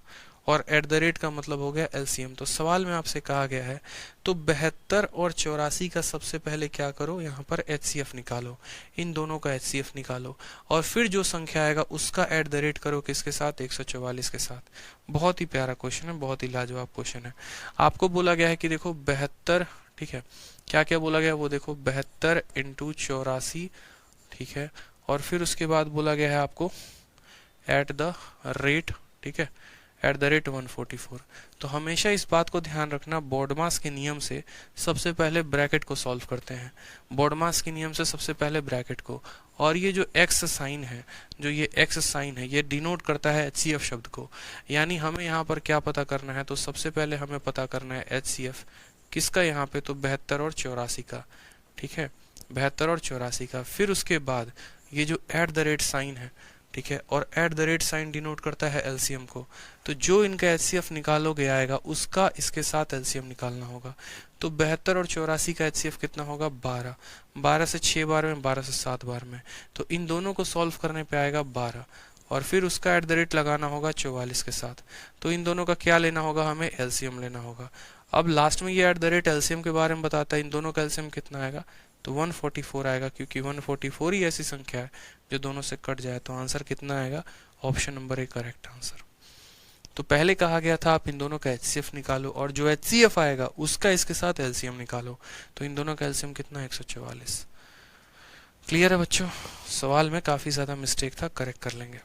और एट द रेट का मतलब हो गया LCM। तो सवाल में आपसे कहा गया है तो 72 और 84 का सबसे पहले क्या करो, यहाँ पर HCF निकालो, इन दोनों का HCF निकालो, और फिर जो संख्या आएगा उसका एट द रेट करो किसके साथ, 144 के साथ। बहुत ही प्यारा क्वेश्चन है, बहुत ही लाजवाब क्वेश्चन है। आपको बोला गया है कि देखो 72, ठीक है, क्या क्या बोला गया वो देखो 72 इंटू 84, ठीक है, और फिर उसके बाद बोला गया है आपको एट द रेट, ठीक है, एट द रेट 144। तो हमेशा इस बात को ध्यान रखना, बॉडमास के नियम से सबसे पहले ब्रैकेट को सॉल्व करते हैं, बॉडमास के नियम से सबसे पहले ब्रैकेट को, और ये जो एक्स साइन है, जो ये एक्स साइन है ये डिनोट करता है HCF शब्द को, यानी हमें यहाँ पर क्या पता करना है, तो सबसे पहले हमें पता करना है HCF किसका, यहाँ पे तो 72 और 84 का, ठीक है, 72 और 84 का। फिर उसके बाद ये जो एट द रेट साइन है, ठीक है, और at the rate sign denote करता है LCM को, तो जो इनका HCF निकालोगे आएगा उसका इसके साथ LCM निकालना होगा। तो 72 और 84 का HCF कितना होगा, 12, 12 से 6 बार में, 12 से 7 बार में, तो इन दोनों को सॉल्व करने पे आएगा 12, और फिर उसका एट द रेट लगाना होगा 44 के साथ। तो इन दोनों का क्या लेना होगा, हमें LCM लेना होगा। अब लास्ट में ये एट द रेट LCM के बारे में बताता है, इन दोनों का LCM कितना आएगा, तो 144 आएगा, क्योंकि 144 ही ऐसी संख्या है जो दोनों से कट जाए। तो आंसर कितना आएगा, option number A correct answer. तो पहले कहा गया था आप इन दोनों का HCF निकालो, और जो HCF आएगा उसका इसके साथ LCM निकालो, तो इन दोनों का LCM कितना, 144। क्लियर है बच्चों, सवाल में काफी ज्यादा मिस्टेक था, करेक्ट कर लेंगे।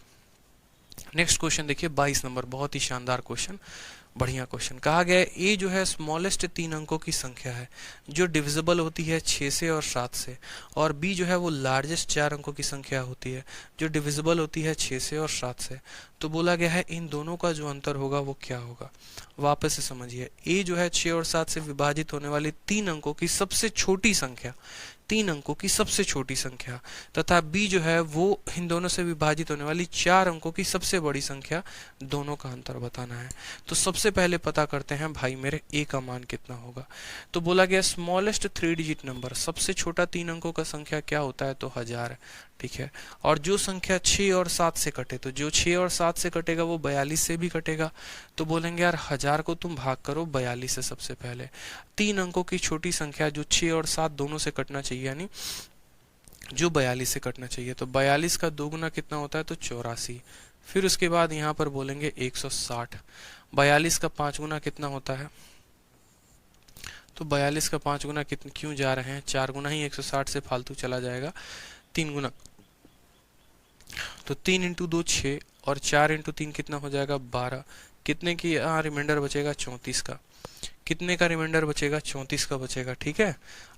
नेक्स्ट क्वेश्चन देखिए 22 नंबर, बहुत ही शानदार क्वेश्चन, बढ़िया क्वेश्चन। कहा गया है ए जो है स्मॉलेस्ट 3 अंकों की संख्या है जो डिविजिबल होती है 6 से और 7 से, और बी जो है वो लार्जेस्ट 4 अंकों की संख्या होती है जो डिविजिबल होती है 6 से और 7 से। तो बोला गया है इन दोनों का जो अंतर होगा वो क्या होगा। वापस से समझिए, ए जो है 6 और 7 से विभाजित होने वाली 3 अंकों की सबसे छोटी संख्या, 3 अंकों की सबसे छोटी संख्या, तथा बी जो है वो इन दोनों से विभाजित होने वाली 4 अंकों की सबसे बड़ी संख्या, दोनों का अंतर बताना है। तो सबसे पहले पता करते हैं भाई मेरे ए का मान कितना होगा। तो बोला गया स्मॉलेस्ट 3 डिजिट नंबर, सबसे छोटा 3 अंकों का संख्या क्या होता है, तो 1000, ठीक है, और जो संख्या 6 और 7 से कटे, तो जो 6 और 7 से कटेगा वो 42 से भी कटेगा। तो बोलेंगे यार 1000 को तुम भाग करो 42 से, सबसे पहले 3 अंकों की छोटी संख्या जो 6 और 7 दोनों से कटना चाहिए, यानी जो 42 से कटना चाहिए, तो 42 का 2 गुना कितना होता है, तो 84। फिर उसके बाद यहाँ पर बोलेंगे 160, 42 का 5 गुना कितना होता है, तो 42 का 5 गुना कितने क्यों जा रहे हैं, 4 गुना ही 160 से फालतू चला जाएगा, 3 गुना, तो 3 इंटू 2 6 और 4 इंटू 3 कितना हो जाएगा 12, कितने की यहाँ रिमाइंडर बचेगा 34 का, कितने का रिमाइंडर बचेगा, 34 का बचेगा। ठीक है,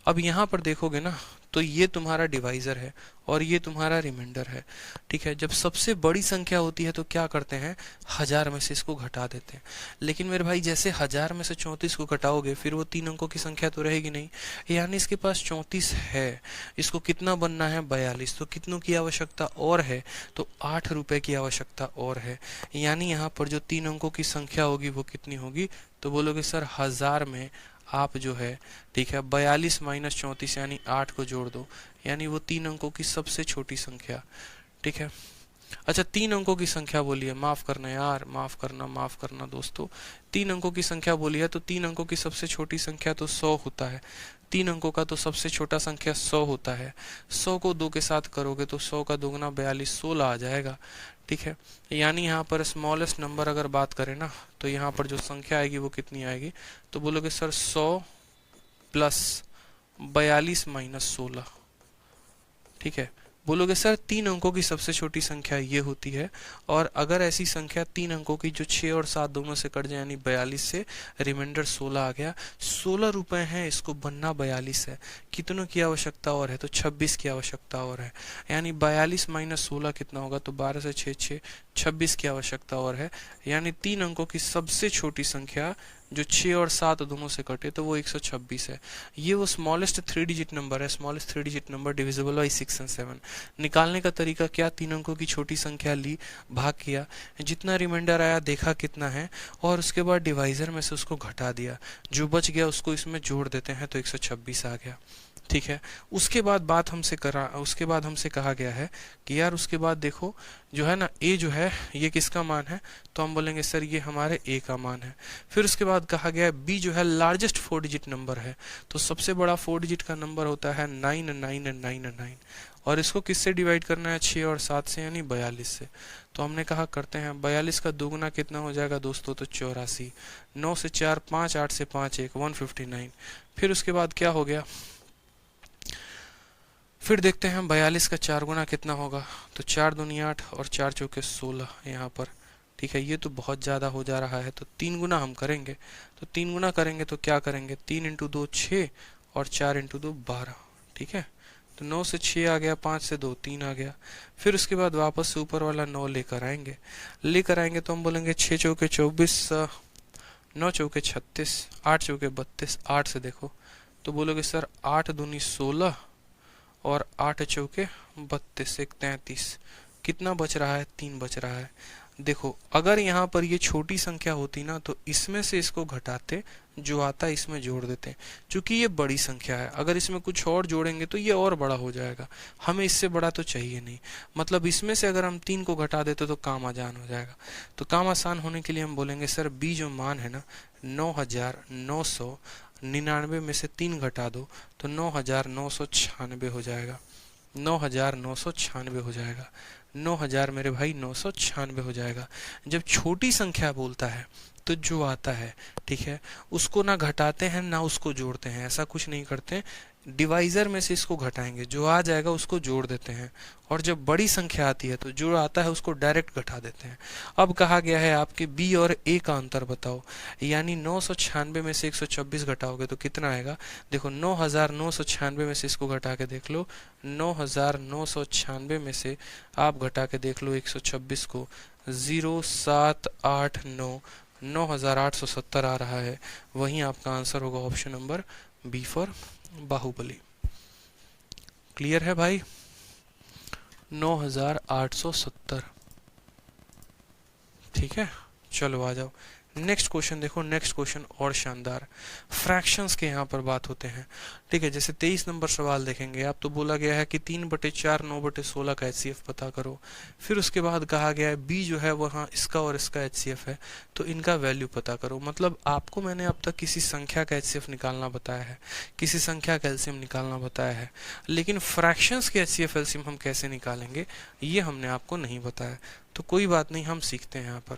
अब यहाँ पर देखोगे ना तो ये तुम्हारा डिवाइजर है और ये तुम्हारा रिमाइंडर है। ठीक है, जब सबसे बड़ी संख्या होती है तो क्या करते हैं, 1000 में से इसको घटा देते हैं। लेकिन मेरे भाई जैसे 1000 में से 34 को घटाओगे फिर वो 3 अंकों की संख्या तो रहेगी नहीं, यानी इसके पास 34 है, इसको कितना बनना है, 42। तो कितनों की आवश्यकता और है, तो 8 रुपए की आवश्यकता और है। यानी यहाँ पर जो 3 अंकों की संख्या होगी वो कितनी होगी, तो बोलोगे सर 1000 में आप जो है, ठीक है, 42 माइनस 34 यानी 8 को जोड़ दो, यानी वो 3 अंकों की सबसे छोटी संख्या। ठीक है, अच्छा 3 अंकों की संख्या बोली है, माफ करना यार, माफ करना दोस्तों, 3 अंकों की संख्या बोली है तो 3 अंकों की सबसे छोटी संख्या तो 100 होता है, 3 अंकों का तो सबसे छोटा संख्या 100 होता है। 100 को 2 के साथ करोगे तो 100 का दोगुना 42, 16 आ जाएगा। ठीक है, यानी यहाँ पर स्मॉलेस्ट नंबर अगर बात करें ना तो यहाँ पर जो संख्या आएगी वो कितनी आएगी, तो बोलोगे सर 100 प्लस 42 माइनस 16। ठीक है, बोलोगे सर 3 अंकों की सबसे छोटी संख्या ये होती है, और अगर ऐसी संख्या 3 अंकों की जो 6 और 7 दोनों से कट जाए यानी 42 से रिमाइंडर 16 आ गया, 16 रुपए हैं, इसको बनना 42 है, कितनों की आवश्यकता और है, तो 26 की आवश्यकता और है। यानी 42 माइनस 16 कितना होगा, तो 12 से 6 26 की आवश्यकता और है। यानी 3 अंकों की सबसे छोटी संख्या जो 6 और 7 दोनों से कटे तो वो 126 है। ये वो स्मॉलेस्ट 3 डिजिट नंबर है, smallest 3 digit number divisible by 6 and 7। निकालने का तरीका क्या, 3 अंकों की छोटी संख्या ली, भाग किया, जितना रिमाइंडर आया देखा कितना है, और उसके बाद डिवाइजर में से उसको घटा दिया, जो बच गया उसको इसमें जोड़ देते हैं तो 126 आ गया। ठीक है, उसके बाद उसके बाद हमसे कहा गया है कि यार उसके बाद देखो जो है ना ए जो है ये किसका मान है, तो हम बोलेंगे सर ये हमारे ए का मान है। फिर उसके बाद कहा गया है बी जो है लार्जेस्ट 4 डिजिट नंबर है, तो सबसे बड़ा 4 डिजिट का नंबर होता है 9999, और इसको किससे डिवाइड करना है, 6 और 7 से यानी 42 से। तो हमने कहा करते हैं, 42 का दोगुना कितना हो जाएगा दोस्तों, तो 84। 9 से 4 5, 8 से 5 1, 159। फिर उसके बाद क्या हो गया, फिर देखते हैं 42 का 4 गुना कितना होगा, तो 4 दूनी 8 और 4 चौके 16 यहाँ पर। ठीक है, ये तो बहुत ज़्यादा हो जा रहा है, तो 3 गुना हम करेंगे, तो 3 गुना करेंगे तो क्या करेंगे, 3 इंटू 2 6 और 4 इंटू 2 12। ठीक है, तो 9 से 6 आ गया, 5 से 2 3 आ गया। फिर उसके बाद वापस से ऊपर वाला 9 लेकर आएंगे तो हम बोलेंगे 6 चौके 24, 9 चौके 36, 8 चौके 32, 8 से देखो तो बोलोगे सर 8 दूनी 16 और 8 चौके 32, 1 33, कितना बच रहा है, 3 बच रहा है। देखो अगर यहाँ पर ये छोटी संख्या होती ना तो इसमें से इसको घटाते, जो आता है इसमें जोड़ देते। क्योंकि ये बड़ी संख्या है, अगर इसमें कुछ और जोड़ेंगे तो ये और बड़ा हो जाएगा, हमें इससे बड़ा तो चाहिए नहीं। मतलब इसमें से अगर हम 3 को घटा देते तो काम आसान हो जाएगा। तो काम आसान होने के लिए हम बोलेंगे सर बी जो मान है ना 9999 में से 3 घटा दो तो 9996 हो जाएगा, 9996 हो जाएगा, 9000 मेरे भाई 996 हो जाएगा। जब छोटी संख्या बोलता है तो जो आता है, ठीक है, उसको ना घटाते हैं ना उसको जोड़ते हैं, ऐसा कुछ नहीं करते, डिवाइजर में से इसको घटाएंगे, जो आ जाएगा उसको जोड़ देते हैं, और जब बड़ी संख्या आती है तो जो आता है उसको डायरेक्ट घटा देते हैं। अब कहा गया है आपके बी और ए का अंतर बताओ, यानी 996 में से 126 घटाओगे तो कितना आएगा, देखो 9996 में से इसको घटा के देख लो, 9996 में से आप घटा के देख लो 126 को, 0789 9870 आ रहा है, वहीं आपका आंसर होगा option number B for Baahubali. Clear है भाई, 9870। ठीक है, चलो आ जाओ नेक्स्ट क्वेश्चन। देखो नेक्स्ट क्वेश्चन और शानदार, फ्रैक्शंस के यहाँ पर बात होते हैं। ठीक है, जैसे 23 नंबर सवाल देखेंगे आप, तो बोला गया है कि 3/4 9/16 का HCF पता करो। फिर उसके बाद कहा गया है बी जो है वहाँ इसका और इसका HCF है, तो इनका वैल्यू पता करो। मतलब आपको मैंने अब तक किसी संख्या का HCF निकालना बताया है, किसी संख्या का LCM निकालना बताया है, लेकिन फ्रैक्शंस के HCF LCM हम कैसे निकालेंगे ये हमने आपको नहीं बताया। तो कोई बात नहीं, हम सीखते हैं। यहाँ पर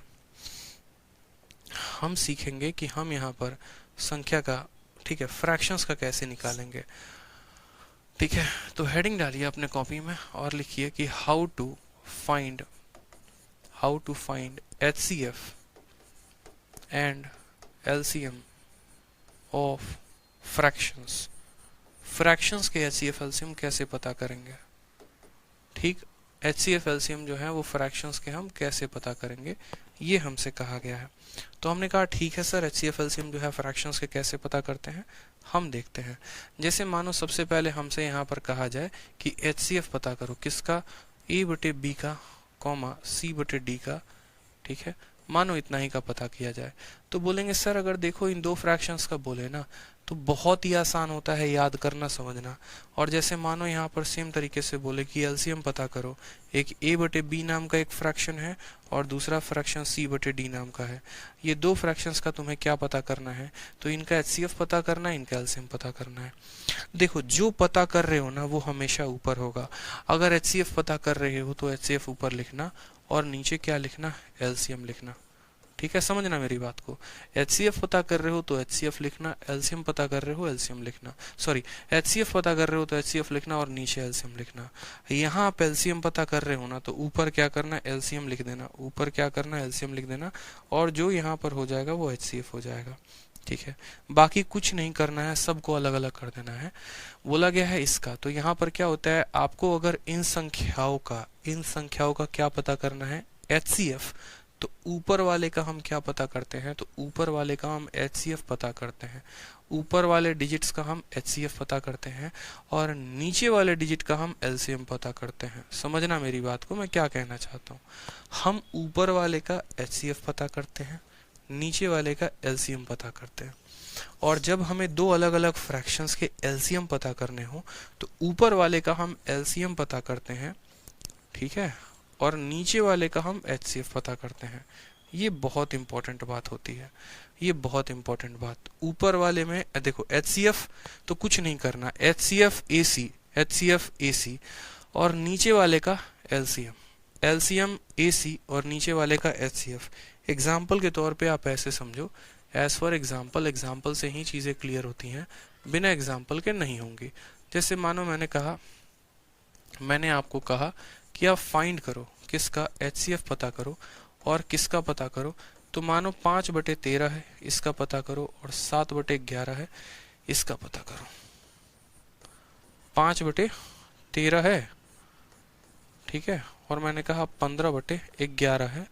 हम सीखेंगे कि हम यहाँ पर संख्या का, ठीक है, फ्रैक्शंस का कैसे निकालेंगे। ठीक है, तो हेडिंग डालिए अपने कॉपी में और लिखिए कि how to find HCF and LCM of fractions. Fractions के एचसीएफ एलसीएम कैसे पता करेंगे? ठीक, एचसीएफ एलसीएम जो है वो फ्रैक्शंस के हम कैसे पता करेंगे, ये हमसे कहा गया है। तो हमने कहा ठीक है सर, एचसीएफ एलसीएम जो है फ्रैक्शंस के कैसे पता करते हैं, हम देखते हैं। जैसे मानो सबसे पहले हमसे यहाँ पर कहा जाए कि एचसीएफ पता करो किसका, ए बटे बी का कॉमा सी बटे डी का, ठीक है, मानो इतना ही का पता किया जाए। तो बोलेंगे सर अगर देखो इन दो फ्रैक्शंस का बोले ना तो बहुत ही आसान होता है याद करना समझना। और जैसे मानो यहाँ पर सेम तरीके से बोले कि एलसीएम पता करो, एक ए बटे बी नाम का एक फ्रैक्शन है और दूसरा फ्रैक्शन सी बटे डी नाम का है। ये दो फ्रैक्शंस का तुम्हें क्या पता करना है, तो इनका एचसीएफ पता करना है, इनका एलसीएम पता करना है। देखो जो पता कर रहे हो ना वो हमेशा ऊपर होगा। अगर एचसीएफ पता कर रहे हो तो एचसीएफ ऊपर लिखना और नीचे क्या लिखना, एलसीएम लिखना। ठीक है, समझना मेरी बात को। एचसीएफ पता कर रहे हो तो एचसीएफ लिखना, एलसीएम पता कर रहे हो एलसीएम लिखना, सॉरी एचसीएफ पता कर रहे हो तो एचसीएफ लिखना और नीचे एलसीएम लिखना। यहाँ आप एलसीएम पता कर रहे हो ना तो ऊपर क्या करना, एलसीएम लिख देना, ऊपर क्या करना, एलसीएम लिख देना, और जो यहाँ पर हो जाएगा वो एचसीएफ हो जाएगा। ठीक है, बाकी कुछ नहीं करना है, सबको अलग अलग कर देना है। बोला गया है इसका, तो यहाँ पर क्या होता है, आपको अगर इन संख्याओं का क्या पता करना है, एचसीएफ, तो ऊपर वाले का हम क्या पता करते हैं, तो ऊपर वाले का हम एचसीएफ पता करते हैं। ऊपर वाले डिजिट्स का हम एचसीएफ पता करते हैं और नीचे वाले डिजिट का हम एलसीएम पता करते हैं। समझना मेरी बात को, मैं क्या कहना चाहता हूँ। हम ऊपर वाले का एचसीएफ पता करते हैं, नीचे वाले का एलसीएम पता करते हैं। और जब हमें दो अलग अलग फ्रैक्शंस के एलसीएम पता करने हो तो ऊपर वाले का हम एलसीएम पता करते हैं, ठीक है, और नीचे वाले का हम एचसीएफ पता करते हैं। ये बहुत इंपॉर्टेंट बात होती है, ये बहुत इंपॉर्टेंट बात। ऊपर वाले में देखो एचसीएफ तो कुछ नहीं करना, एचसीएफ एसी और नीचे वाले का एलसीएम एसी और नीचे वाले का एचसीएफ। एग्जाम्पल के तौर पे आप ऐसे समझो, एज फॉर एग्जाम्पल से ही चीज़ें क्लियर होती हैं, बिना एग्जाम्पल के नहीं होंगी। जैसे मानो मैंने आपको कहा कि आप फाइंड करो किसका, एचसीएफ पता करो और किसका पता करो, तो मानो 5/13 है, इसका पता करो, और 7/11 है, इसका पता करो। 5/13 है, ठीक है, और मैंने कहा 15/11 है,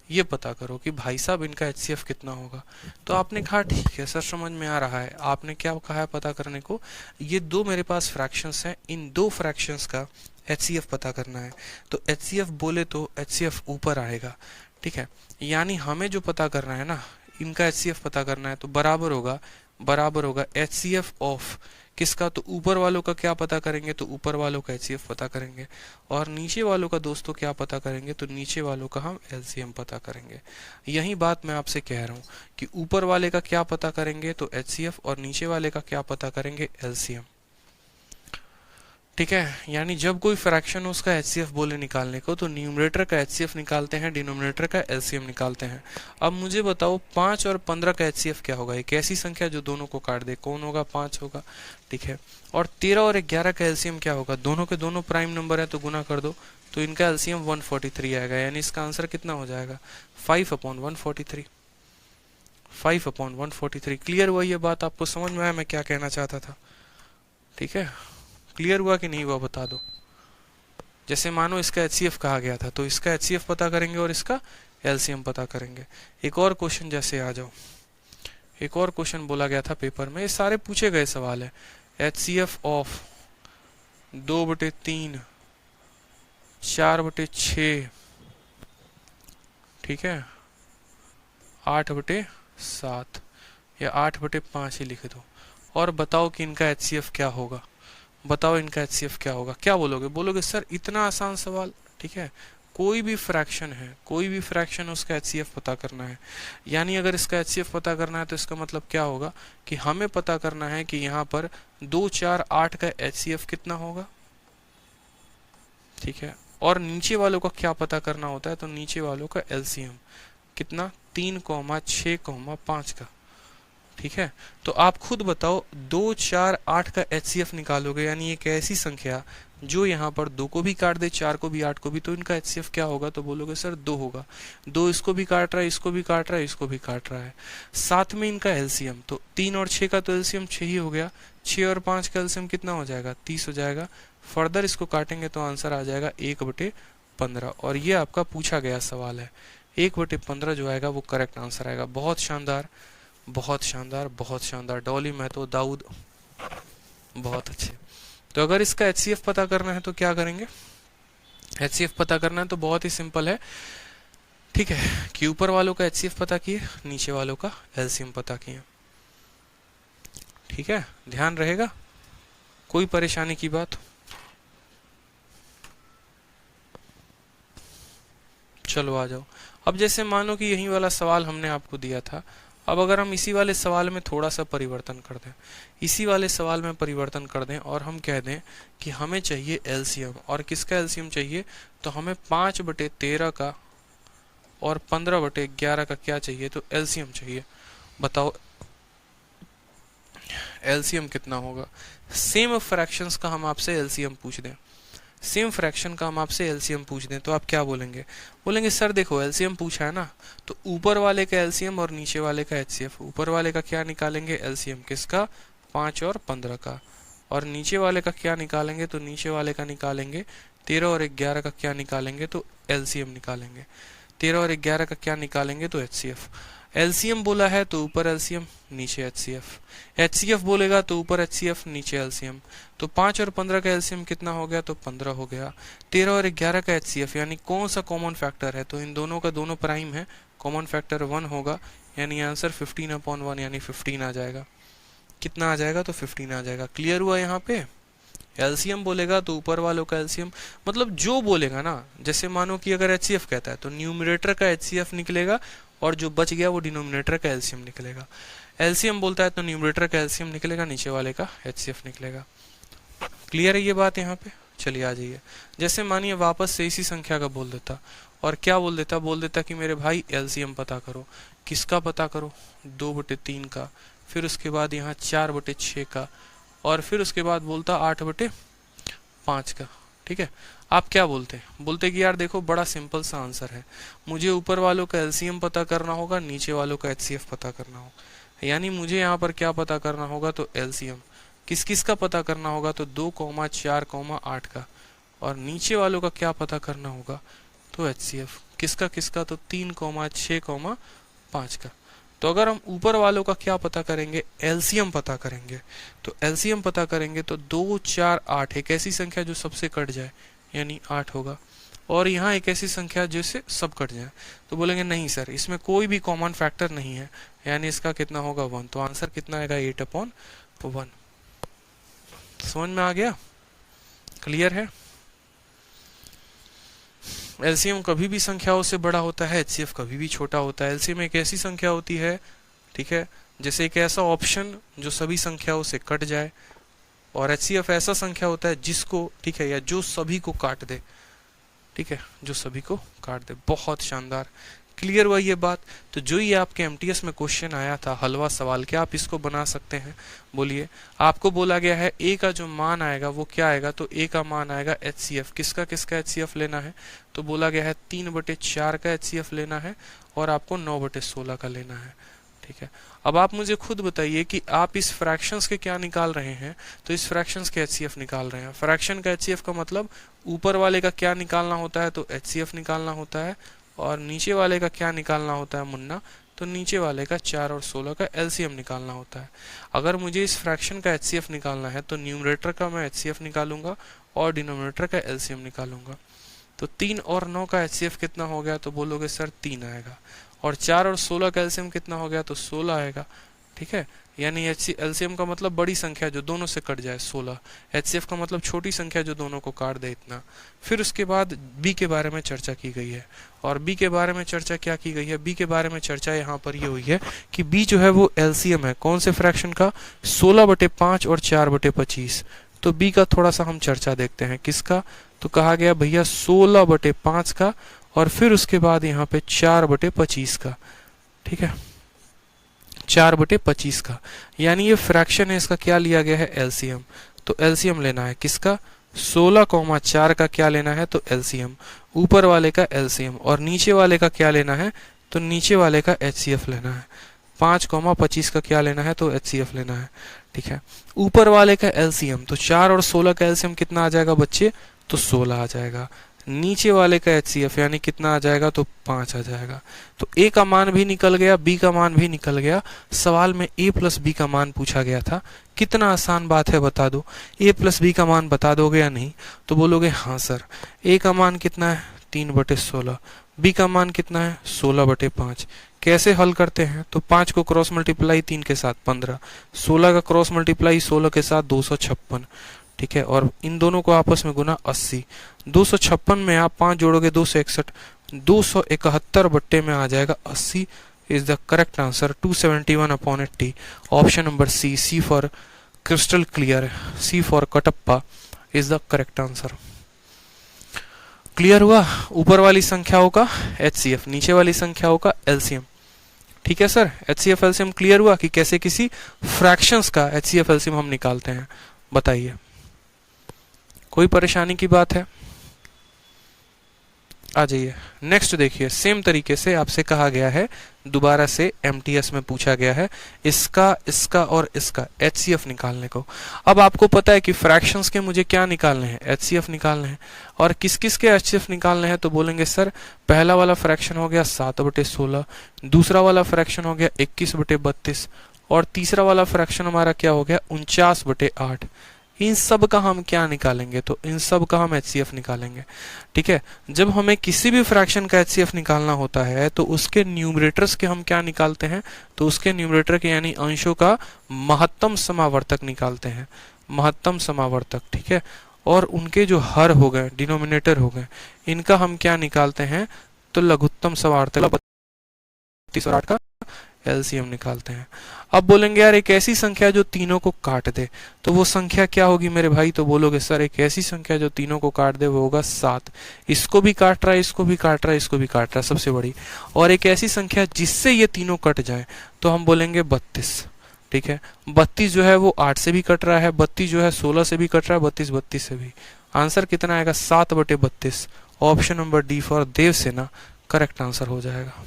ये पता करो कि भाई साहब इनका एचसीएफ कितना होगा। तो आपने कहा ठीक है सर, समझ में आ रहा है। आपने क्या कहा है पता करने को, ये दो मेरे पास फ्रैक्शंस हैं, इन दो फ्रैक्शंस का एचसीएफ पता करना है। तो एचसीएफ बोले तो एचसीएफ ऊपर आएगा, ठीक है, यानी हमें जो पता करना है ना, इनका एचसीएफ पता करना है, तो बराबर होगा एचसीएफ ऑफ किसका, तो ऊपर वालों का क्या पता करेंगे, तो ऊपर वालों का एचसीएफ पता करेंगे, और नीचे वालों का दोस्तों क्या पता करेंगे, तो नीचे वालों का हम एलसीएम पता करेंगे। यही बात मैं आपसे कह रहा हूँ कि ऊपर वाले का क्या पता करेंगे, तो एचसीएफ, और नीचे वाले का क्या पता करेंगे, एलसीएम। ठीक है, यानी जब कोई फ्रैक्शन उसका एचसीएफ बोले निकालने को, तो न्यूमरेटर का एचसीएफ निकालते हैं, डिनोमिनेटर का एलसीएम निकालते हैं। अब मुझे बताओ 5 और 15 का एचसीएफ क्या होगा, एक ऐसी संख्या जो दोनों को काट दे, कौन होगा, 5 होगा, ठीक है। और 13 और 11 का एलसीएम क्या होगा, दोनों के दोनों प्राइम नंबर है तो गुना कर दो, तो इनका एलसीएम 143 आएगा, यानी इसका आंसर कितना हो जाएगा, 5/143। 5/143। क्लियर हुआ ये बात, आपको समझ में आया मैं क्या कहना चाहता था? ठीक है, क्लियर हुआ कि नहीं हुआ बता दो। जैसे मानो इसका एचसीएफ कहा गया था, तो इसका एचसीएफ पता करेंगे और इसका एलसीएम पता करेंगे। एक और क्वेश्चन जैसे आ जाओ, एक और क्वेश्चन बोला गया था पेपर में, ये सारे पूछे गए सवाल है। एचसीएफ ऑफ 2/3, 4/6, ठीक है, 8/7 या 8/5 ही लिख दो, और बताओ कि इनका एचसीएफ क्या होगा। बताओ इनका एचसीएफ क्या होगा। क्या बोलोगे, बोलोगे सर इतना आसान सवाल, ठीक है, कोई भी फ्रैक्शन है, कोई भी फ्रैक्शन उसका एचसीएफ पता करना है। यानी अगर इसका एचसीएफ पता करना है तो इसका मतलब क्या होगा कि हमें पता करना है कि यहाँ पर 2, 4, 8 का एचसीएफ कितना होगा, ठीक है। और नीचे वालों का क्या पता करना होता है, तो नीचे वालों का एलसीएम कितना, 3, 6, 5 का, ठीक है। तो आप खुद बताओ 2, 4, 8 का HCF निकालोगे, यानी एक ऐसी संख्या जो यहाँ पर 2 को भी काट दे, 4 को भी, 8 को भी, तो इनका HCF क्या होगा? तो बोलोगे सर 2 होगा। 2 इसको भी काट रहा है, इसको भी काट रहा है, इसको भी काट रहा है। साथ में इनका LCM, तो 3 और 6 का तो LCM 6 ही हो गया। 6 और 5 का LCM कितना हो जाएगा? 30 हो जाएगा। फर्दर इसको काटेंगे तो आंसर आ जाएगा 1/15, और ये आपका पूछा गया सवाल है। 1/15 जो आएगा वो करेक्ट आंसर आएगा। बहुत शानदार, बहुत शानदार, बहुत शानदार। डॉली महतो, दाऊद, बहुत अच्छे। तो अगर इसका HCF पता करना है तो क्या करेंगे? HCF पता करना है तो बहुत ही सिंपल है, ठीक है, कि ऊपर वालों का HCF पता किए, नीचे वालों का LCM पता किए। ठीक है, ध्यान रहेगा। कोई परेशानी की बात? चलो आ जाओ। अब जैसे मानो कि यही वाला सवाल हमने आपको दिया था, अब अगर हम इसी वाले सवाल में थोड़ा सा परिवर्तन कर दें, इसी वाले सवाल में परिवर्तन कर दें और हम कह दें कि हमें चाहिए LCM, और किसका LCM चाहिए? तो हमें 5/13 का और 15/11 का क्या चाहिए? तो LCM चाहिए। बताओ LCM कितना होगा? सेम फ्रैक्शंस का हम आपसे LCM पूछ दें, सेम फ्रैक्शन का हम आपसे LCM पूछ दें, तो आप क्या बोलेंगे? बोलेंगे सर देखो LCM पूछा है ना, तो ऊपर वाले का LCM और नीचे वाले का HCF। ऊपर वाले का क्या निकालेंगे? LCM किसका? 5 और 15 का। और नीचे वाले का क्या निकालेंगे? तो नीचे वाले का निकालेंगे 13 और 11 का क्या निकालेंगे? तो LCM निकालेंगे। 13 और 11 का क्या निकालेंगे? तो HCF। LCM बोला है तो ऊपर LCM नीचे HCF, HCF बोलेगा तो ऊपर HCF नीचे LCM। तो 5 और 15 का LCM कितना हो गया? तो 15 हो गया। 13 और 11 का HCF, यानी कौन सा कॉमन फैक्टर है? तो इन दोनों का दोनों प्राइम है, कॉमन फैक्टर 1 होगा, यानी आंसर 15/1 यानी 15 आ जाएगा। कितना आ जाएगा? तो 15 आ जाएगा। क्लियर हुआ यहाँ पे? LCM बोलेगा तो ऊपर वालों का LCM, मतलब जो बोलेगा ना, जैसे मानो कि अगर HCF कहता है तो न्यूमरेटर का HCF निकलेगा और जो बच गया वो डिनोमिनेटर का LCM निकलेगा। LCM बोलता है तो न्यूमरेटर का LCM निकलेगा, नीचे वाले का HCF निकलेगा। क्लियर है ये बात यहाँ पे? चलिए आ जाइए। जैसे मानिए वापस से इसी संख्या का बोल देता, और क्या बोल देता? बोल देता कि मेरे भाई LCM पता करो। किसका पता करो? 2/3 का, फिर उसके बाद यहाँ 4/6 का, और फिर उसके बाद बोलता 8/5 का। ठीक है, आप क्या बोलते? बोलते कि यार देखो बड़ा सिंपल सा आंसर है, मुझे ऊपर वालों का LCM पता करना होगा, नीचे वालों का HCF पता करना होगा। यानी मुझे यहाँ पर क्या पता करना होगा? तो LCM। किस किस का पता करना होगा? तो 2, 4, 8 का। और नीचे वालों का क्या पता करना होगा? तो HCF। किसका किसका? तो 3, 6, 5 का। तो अगर हम ऊपर वालों का क्या पता करेंगे? LCM पता करेंगे। तो LCM पता करेंगे तो 2, 4, 8, एक ऐसी संख्या जो सबसे कट जाए, यानी 8 होगा। और यहाँ एक ऐसी संख्या जिससे सब कट जाए, तो बोलेंगे नहीं सर इसमें कोई भी कॉमन फैक्टर नहीं है, यानी इसका कितना होगा? 1। तो आंसर कितना आएगा? 8/1। समझ में आ गया? क्लियर है? LCM कभी भी संख्याओं से बड़ा होता है, HCF कभी भी छोटा होता है। LCM एक ऐसी संख्या होती है, ठीक है, जैसे एक ऐसा ऑप्शन जो सभी संख्याओं से कट जाए, और HCF ऐसा संख्या होता है जिसको, ठीक है, या जो सभी को काट दे। ठीक है, जो सभी को काट दे। बहुत शानदार। क्लियर हुआ ये बात? तो जो ये आपके MTS में क्वेश्चन आया था, हलवा सवाल, क्या आप इसको बना सकते हैं? बोलिए। आपको बोला गया है A का जो मान आएगा वो क्या आएगा? तो A का मान आएगा HCF। किसका किसका HCF लेना है? तो बोला गया है 3/4 का HCF लेना है, और आपको 9/16 का लेना है। ठीक है, अब आप मुझे खुद बताइए कि आप इस फ्रैक्शंस के क्या निकाल रहे हैं? तो इस फ्रैक्शंस के HCF निकाल रहे हैं। फ्रैक्शन का HCF का मतलब ऊपर वाले का क्या निकालना होता है? तो HCF निकालना होता है। और नीचे वाले का क्या निकालना होता है मुन्ना? तो नीचे वाले का 4 और 16 का LCM निकालना होता है। अगर मुझे इस फ्रैक्शन का HCF निकालना है तो न्यूमरेटर का मैं HCF निकालूंगा और डिनोमिनेटर का LCM निकालूंगा। तो 3 और 9 का HCF कितना हो गया? तो बोलोगे सर 3 आएगा। और 4 और 16 का LCM कितना हो गया? तो 16 आएगा। ठीक है, यानी LCM का मतलब बड़ी संख्या जो दोनों से कट जाए 16, HCF का मतलब छोटी संख्या जो दोनों को काट दे इतना। फिर उसके बाद B के बारे में चर्चा की गई है, और B के बारे में चर्चा क्या की गई है? B के बारे में चर्चा यहाँ पर ये हुई है कि B जो है वो LCM है कौन से फ्रैक्शन का? 16/5 और 4/25। तो B का थोड़ा सा हम चर्चा देखते हैं। किसका? तो कहा गया भैया 16/5 का, और फिर उसके बाद यहाँ पे 4/25 का। ठीक है, 4/25 का, यानी ये फ्रैक्शन है, इसका क्या लिया गया है, एलसीएम। तो एलसीएम लेना है किसका, 16,4 का क्या लेना है, तो एलसीएम, ऊपर वाले का एलसीएम, और नीचे वाले का क्या लेना है, तो नीचे वाले का एचसीएफ लेना है। 5,25 का क्या लेना है, तो एचसीएफ लेना है। ठीक है, ऊपर वाले का एलसीएम, तो 4 और 16 का एलसीएम कितना आ जाएगा बच्चे, तो 16 आ जाएगा। नीचे वाले का एचसीएफ यानी कितना आ जाएगा, तो 5 आ जाएगा। तो ए का मान भी निकल गया, बी का मान भी निकल गया। सवाल में ए प्लस बी का मान पूछा गया था। कितना आसान बात है, बता दो। ए प्लस बी का मान बता दोगे या नहीं, तो बोलोगे हाँ सर। ए का मान कितना है, 3/16, बी का मान कितना है, 16/5। कैसे हल करते हैं, तो 5 को क्रॉस मल्टीप्लाई 3 के साथ 15, 16 का क्रॉस मल्टीप्लाई 16 के साथ 256। ठीक है, और इन दोनों को आपस में गुना 80। 256 में आप 5 जोड़ोगे 261, 271 बट्टे में आ जाएगा 80 is the correct answer. 271/80। Option number C, C for crystal clear, C for Kattappa is the correct answer. Clear हुआ, ऊपर वाली संख्याओं का एचसीएफ, नीचे वाली संख्याओं का एलसीएम। ठीक है सर, एचसीएफ एलसीएम क्लियर हुआ कि कैसे किसी फ्रैक्शंस का एचसीएफ एलसीएम हम निकालते हैं। बताइए, कोई परेशानी की बात है, आ जाइए। नेक्स्ट देखिए, सेम तरीके से आपसे कहा गया है, दोबारा से एमटीएस में पूछा गया है इसका, इसका और इसका एचसीएफ निकालने को। अब आपको पता है कि फ्रैक्शंस के मुझे क्या निकालने हैं, एचसीएफ निकालने हैं। और किस किस के एचसीएफ निकालने हैं, तो बोलेंगे सर पहला वाला फ्रैक्शन हो गया 7/16, दूसरा वाला फ्रैक्शन हो गया 21/32, और तीसरा वाला फ्रैक्शन हमारा क्या हो गया 49/8। इन सब का हम क्या निकालेंगे, तो इन सब का हम एचसीएफ निकालेंगे। ठीक है, जब हमें किसी भी फ्रैक्शन का एचसीएफ निकालना होता है तो उसके न्यूमरेटर्स के हम क्या निकालते हैं, तो उसके न्यूमरेटर के यानी अंशों का महत्तम समावर्तक निकालते हैं, महत्तम समावर्तक। ठीक है, और उनके जो हर हो गए, डिनोमिनेटर हो गए, इनका हम क्या निकालते हैं, तो लघुत्तम समावर्तक 32 और 8 का एलसीएम निकालते हैं। अब बोलेंगे यार एक ऐसी संख्या जो तीनों को काट दे, तो वो संख्या क्या होगी मेरे भाई, तो बोलोगे सर एक ऐसी संख्या जो तीनों को काट दे वो होगा 7। इसको भी काट रहा है, इसको भी काट रहा है, इसको भी काट रहा है, सबसे बड़ी। और एक ऐसी संख्या जिससे ये तीनों कट जाए, तो हम बोलेंगे 32। ठीक है, 32 जो है वो 8 से भी कट रहा है, 32 जो है 16 से भी कट रहा है, 32 से भी। आंसर कितना आएगा, 7/32। Option number D for Devasena correct answer हो जाएगा।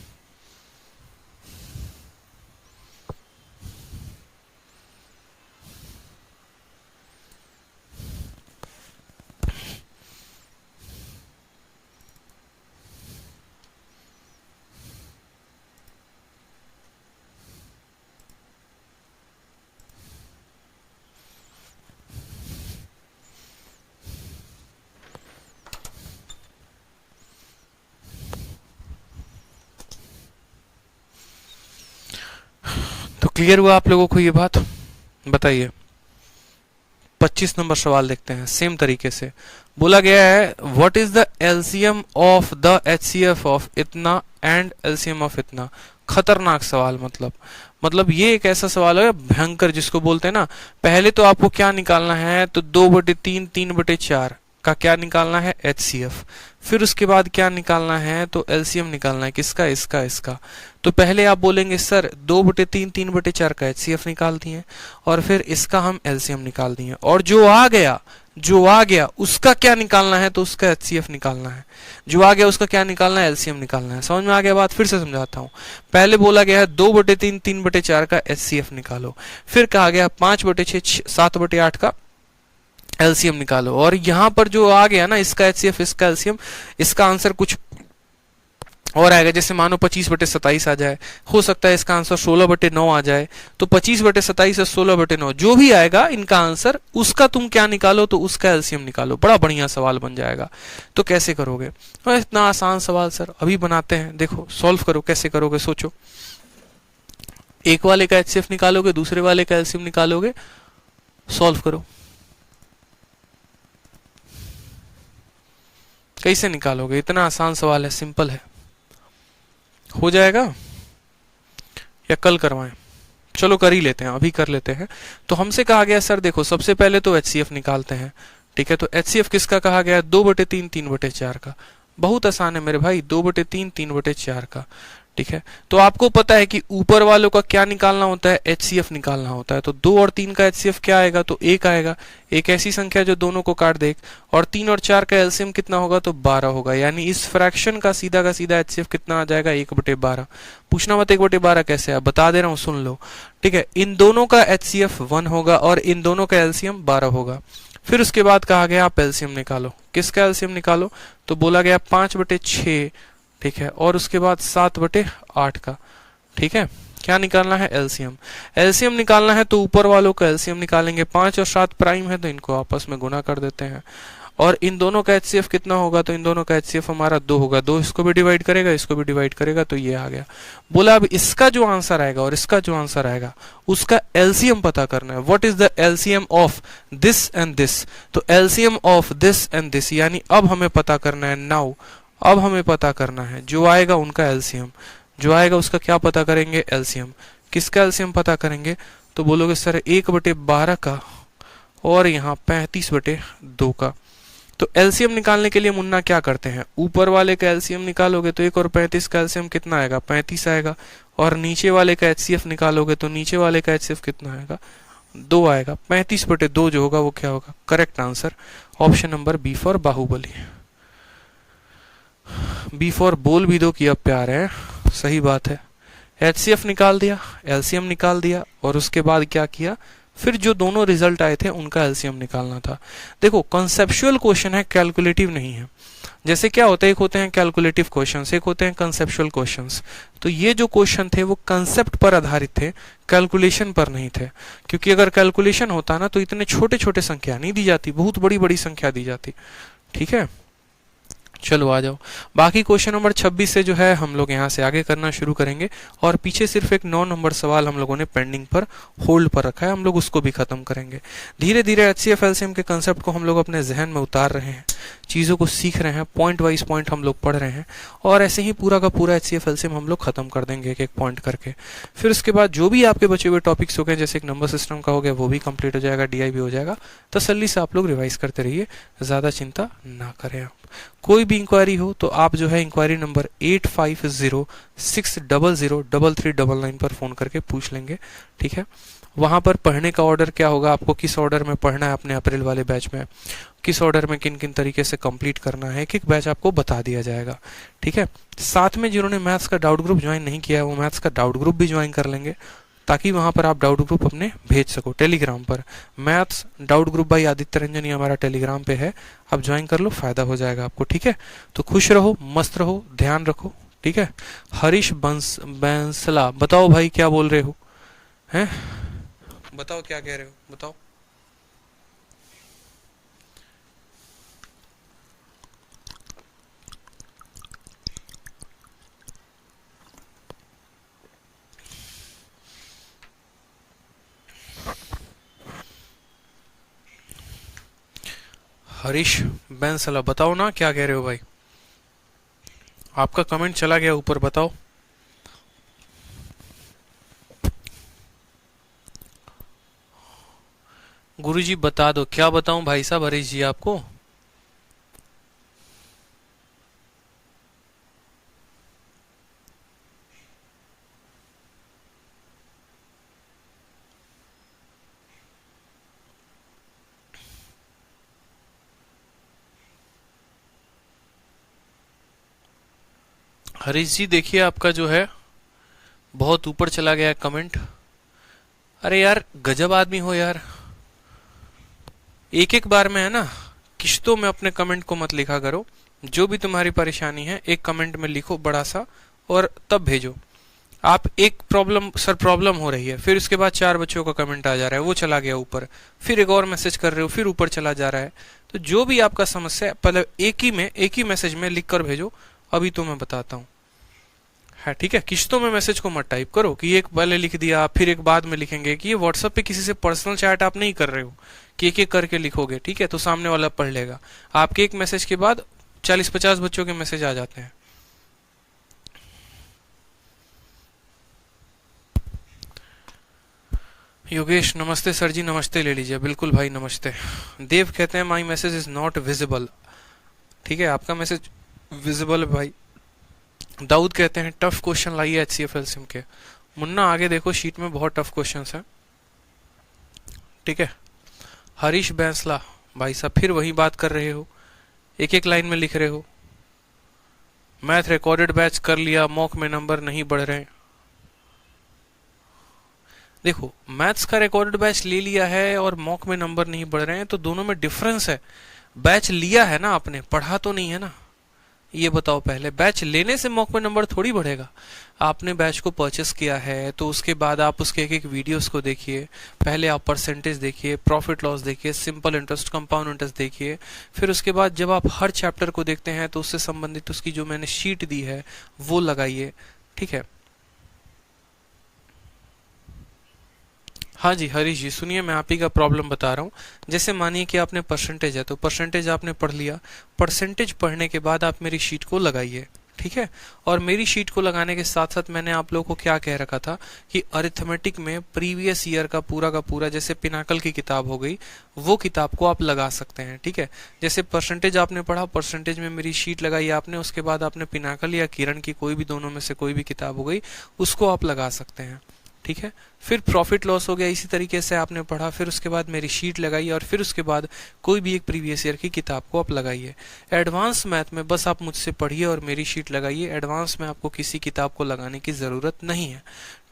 तो क्लियर हुआ आप लोगों को ये बात, बताइए। 25 नंबर सवाल देखते हैं। सेम तरीके से बोला गया है what is the LCM of the HCF of इतना एंड एलसीएम ऑफ इतना। खतरनाक सवाल, मतलब ये एक ऐसा सवाल है भयंकर, जिसको बोलते हैं ना, पहले तो आपको क्या निकालना है, तो 2/3 3/4 का क्या निकालना है, एचसीएफ। फिर उसके बाद क्या निकालना है, तो एलसीएम निकालना है किसका, इसका, इसका। तो पहले आप बोलेंगे सर 2/3 3/4 का एचसीएफ निकाल दिए, और फिर इसका हम एलसीएम निकाल दिए, और जो आ गया उसका क्या निकालना है, तो उसका एचसीएफ निकालना है। जो आ गया उसका क्या निकालना है, एलसीएम निकालना है। समझ में आ गया बात, फिर से समझाता हूं। पहले बोला गया है 2/3 3/4 का एचसीएफ निकालो, फिर कहा गया 5/6 7/8 का एलसीएम निकालो, और यहां पर जो आ गया ना इसका एचसीएफ इसका एलसीएम, इसका आंसर कुछ और आएगा। जैसे मानो 25/27 आ जाए, हो सकता है इसका आंसर 16/9 आ जाए। तो 25/27 और 16/9 जो भी आएगा इनका आंसर, उसका तुम क्या निकालो, तो उसका एलसीएम निकालो। बड़ा बढ़िया सवाल बन जाएगा। तो कैसे करोगे, तो इतना आसान सवाल सर अभी बनाते हैं। देखो सॉल्व करो, कैसे करोगे सोचो। एक वाले का एचसीएफ निकालोगे, दूसरे वाले का एलसीएम निकालोगे, सॉल्व करो। कैसे निकालोगे, इतना आसान सवाल है, सिंपल है। हो जाएगा या कल करवाएं, चलो कर ही लेते हैं, अभी कर लेते हैं। तो हमसे कहा गया सर देखो सबसे पहले तो एचसीएफ निकालते हैं। ठीक है, तो एचसीएफ किसका कहा गया, 2/3 3/4 का। बहुत आसान है मेरे भाई, 2/3 3/4 का। ठीक है। तो आपको पता है कि ऊपर वालों का क्या निकालना होता है, HCF निकालना होता है। तो 2 और 3 का HCF क्या आएगा, तो 1 आएगा। एक ऐसी संख्या जो दोनों को काट दे। और 3 और 4 का एलसीएम कितना होगा, तो 12 होगा। यानी इस फ्रैक्शन का सीधा HCF कितना आ जाएगा, 1/12। पूछना मत 1/12 कैसे है, बता दे रहा हूं, सुन लो। ठीक है, इन दोनों का HCF 1 होगा और इन दोनों का एलसीएम 12 होगा। फिर उसके बाद कहा गया आप एलसीएम निकालो। किसका एलसीएम निकालो, तो बोला गया 5/6, ठीक है, और उसके बाद 7/8 का। ठीक है, क्या निकालना है, एलसीएम। एलसीएम निकालना है तो ऊपर वालों का एलसीएम निकालेंगे। 5 और 7 प्राइम है तो इनको आपस में गुना कर देते हैं। और इन दोनों का HCF कितना होगा, तो इन दोनों का HCF हमारा 2 होगा। 2 इसको भी डिवाइड करेगा, इसको भी डिवाइड करेगा, तो ये आ गया। बोला अब इसका जो आंसर आएगा और इसका जो आंसर आएगा उसका एलसीएम पता करना है। What is the LCM of this and this, तो LCM of this and this, यानी अब हमें पता करना है नाउ। अब हमें पता करना है जो आएगा उनका एलसीएम, जो आएगा उसका क्या पता करेंगे, एलसीएम। किसका एलसीएम पता करेंगे, तो बोलोगे सर 1/12 का और यहाँ 35/2 का। तो एलसीएम निकालने के लिए मुन्ना क्या करते हैं, ऊपर वाले का एलसीएम निकालोगे तो 1 और 35 का एलसीएम कितना आएगा, 35 आएगा। और नीचे वाले का HCF निकालोगे तो नीचे वाले का HCF कितना आएगा, 2 आएगा। 35/2 जो होगा वो क्या होगा, correct answer option number B for Baahubali. B for बोल भी दो कि अब प्यार है, सही बात है। HCF निकाल दिया, एलसीएम निकाल दिया और उसके बाद क्या किया, फिर जो दोनों रिजल्ट आए थे उनका एलसीएम निकालना था। देखो कंसेप्चुअल क्वेश्चन है, कैलकुलेटिव नहीं है। जैसे क्या होता है, एक होते हैं कैलकुलेटिव क्वेश्चंस, एक होते हैं कंसेप्चुअल क्वेश्चंस। तो ये जो क्वेश्चन थे वो कंसेप्ट पर आधारित थे, कैलकुलेशन पर नहीं थे। क्योंकि अगर कैलकुलेशन होता ना तो इतने छोटे छोटे संख्या नहीं दी जाती, बहुत बड़ी बड़ी संख्या दी जाती। ठीक है, चलो आ जाओ। बाकी क्वेश्चन नंबर 26 से जो है हम लोग यहाँ से आगे करना शुरू करेंगे। और पीछे सिर्फ एक 9 नंबर सवाल हम लोगों ने पेंडिंग पर होल्ड पर रखा है, हम लोग उसको भी खत्म करेंगे। धीरे धीरे HCF LCM के कंसेप्ट को हम लोग अपने जहन में उतार रहे हैं, चीज़ों को सीख रहे हैं, पॉइंट वाइज पॉइंट हम लोग पढ़ रहे हैं। और ऐसे ही पूरा का पूरा HCF LCM हम लोग खत्म कर देंगे एक एक पॉइंट करके। फिर उसके बाद जो भी आपके बचे हुए टॉपिक्स हो गए, जैसे एक नंबर सिस्टम का हो गया, वो भी कंप्लीट हो जाएगा, DI भी हो जाएगा। तसल्ली से आप लोग रिवाइज करते रहिए, ज़्यादा चिंता ना करें आप। कोई भी इंक्वायरी हो तो आप जो है इंक्वायरी नंबर 8506003399 पर फोन करके पूछ लेंगे। ठीक है, वहां पर पढ़ने का ऑर्डर क्या होगा, आपको किस ऑर्डर में पढ़ना है अपने अप्रैल वाले बैच में, किस ऑर्डर में किन किन तरीके से कंप्लीट करना है, एक एक बैच आपको बता दिया जाएगा। ठीक है, साथ में जिन्होंने मैथ्स का डाउट ग्रुप ज्वाइन नहीं किया है वो मैथ्स का डाउट ग्रुप भी ज्वाइन कर लेंगे, ताकि वहां पर आप डाउट ग्रुप अपने भेज सको। टेलीग्राम पर maths doubt group by Aditya Ranjan ये हमारा टेलीग्राम पे है, आप ज्वाइन कर लो, फायदा हो जाएगा आपको। ठीक है, तो खुश रहो, मस्त रहो, ध्यान रखो। ठीक है, हरीश बंसला बताओ भाई क्या बोल रहे हो, हैं बताओ क्या कह रहे हो, बताओ। हरीश बैंसला बताओ ना क्या कह रहे हो भाई, आपका कमेंट चला गया ऊपर, बताओ। गुरुजी बता दो, क्या बताऊं भाई साहब हरीश जी आपको। हरीश जी देखिए आपका जो है बहुत ऊपर चला गया कमेंट। अरे यार गजब आदमी हो यार, एक एक बार में है ना, किश्तों में अपने कमेंट को मत लिखा करो। जो भी तुम्हारी परेशानी है एक कमेंट में लिखो बड़ा सा और तब भेजो। आप एक प्रॉब्लम, सर प्रॉब्लम हो रही है, फिर उसके बाद 4 बच्चों का कमेंट आ जा रहा है, वो चला गया ऊपर, फिर एक और मैसेज कर रहे हो, फिर ऊपर चला जा रहा है। तो जो भी आपका समस्या है पहले एक ही मैसेज में लिख कर भेजो, अभी तो मैं बताता हूँ। है ठीक है, किश्तों में मैसेज को मत टाइप करो कि एक पहले लिख दिया फिर एक बाद में लिखेंगे, कि ये व्हाट्सएप पे किसी से पर्सनल चैट आप नहीं कर रहे हो कि एक एक करके लिखोगे। ठीक है, तो सामने वाला पढ़ लेगा। आपके एक मैसेज के बाद 40-50 बच्चों के मैसेज आ जाते हैं। योगेश नमस्ते सर जी, नमस्ते ले लीजिए, बिल्कुल भाई नमस्ते। देव कहते हैं my message is not visible. ठीक है, आपका मैसेज विजिबल है भाई, दाऊद कहते हैं टफ क्वेश्चन लाइए HCF एलसीएम के। मुन्ना आगे देखो शीट में बहुत टफ क्वेश्चन है, ठीक है। हरीश बैंसला, भाई साहब फिर वही बात कर रहे हो, एक एक लाइन में लिख रहे हो। मैथ रिकॉर्डेड बैच कर लिया, मॉक में नंबर नहीं बढ़ रहे। देखो मैथ्स का रिकॉर्डेड बैच ले लिया है और मॉक में नंबर नहीं बढ़ रहे हैं, तो दोनों में डिफरेंस है। बैच लिया है ना आपने, पढ़ा तो नहीं है ना। ये बताओ पहले, बैच लेने से मॉक में नंबर थोड़ी बढ़ेगा। आपने बैच को परचेस किया है तो उसके बाद आप उसके एक एक वीडियोस को देखिए। पहले आप परसेंटेज देखिए, प्रॉफिट लॉस देखिए, सिंपल इंटरेस्ट, कंपाउंड इंटरेस्ट देखिए। फिर उसके बाद जब आप हर चैप्टर को देखते हैं तो उससे संबंधित उसकी जो मैंने शीट दी है वो लगाइए, ठीक है। हाँ जी हरीश जी, सुनिए मैं आप ही का प्रॉब्लम बता रहा हूँ। जैसे मानिए कि आपने परसेंटेज है, तो परसेंटेज आपने पढ़ लिया। परसेंटेज पढ़ने के बाद आप मेरी शीट को लगाइए, ठीक है। और मेरी शीट को लगाने के साथ साथ मैंने आप लोगों को क्या कह रखा था कि अरिथमेटिक में प्रीवियस ईयर का पूरा जैसे पिनाकल की किताब हो गई, वो किताब को आप लगा सकते हैं, ठीक है। जैसे परसेंटेज आपने पढ़ा, परसेंटेज में मेरी शीट लगाई आपने, उसके बाद आपने पिनाकल या किरण की कोई भी दोनों में से कोई भी किताब हो गई, उसको आप लगा सकते हैं, ठीक है। फिर प्रॉफिट लॉस हो गया, इसी तरीके से आपने पढ़ा, फिर उसके बाद मेरी शीट लगाई और फिर उसके बाद कोई भी एक प्रीवियस ईयर की किताब को आप लगाइए। एडवांस मैथ में बस आप मुझसे पढ़िए और मेरी शीट लगाइए। एडवांस में आपको किसी किताब को लगाने की जरूरत नहीं है,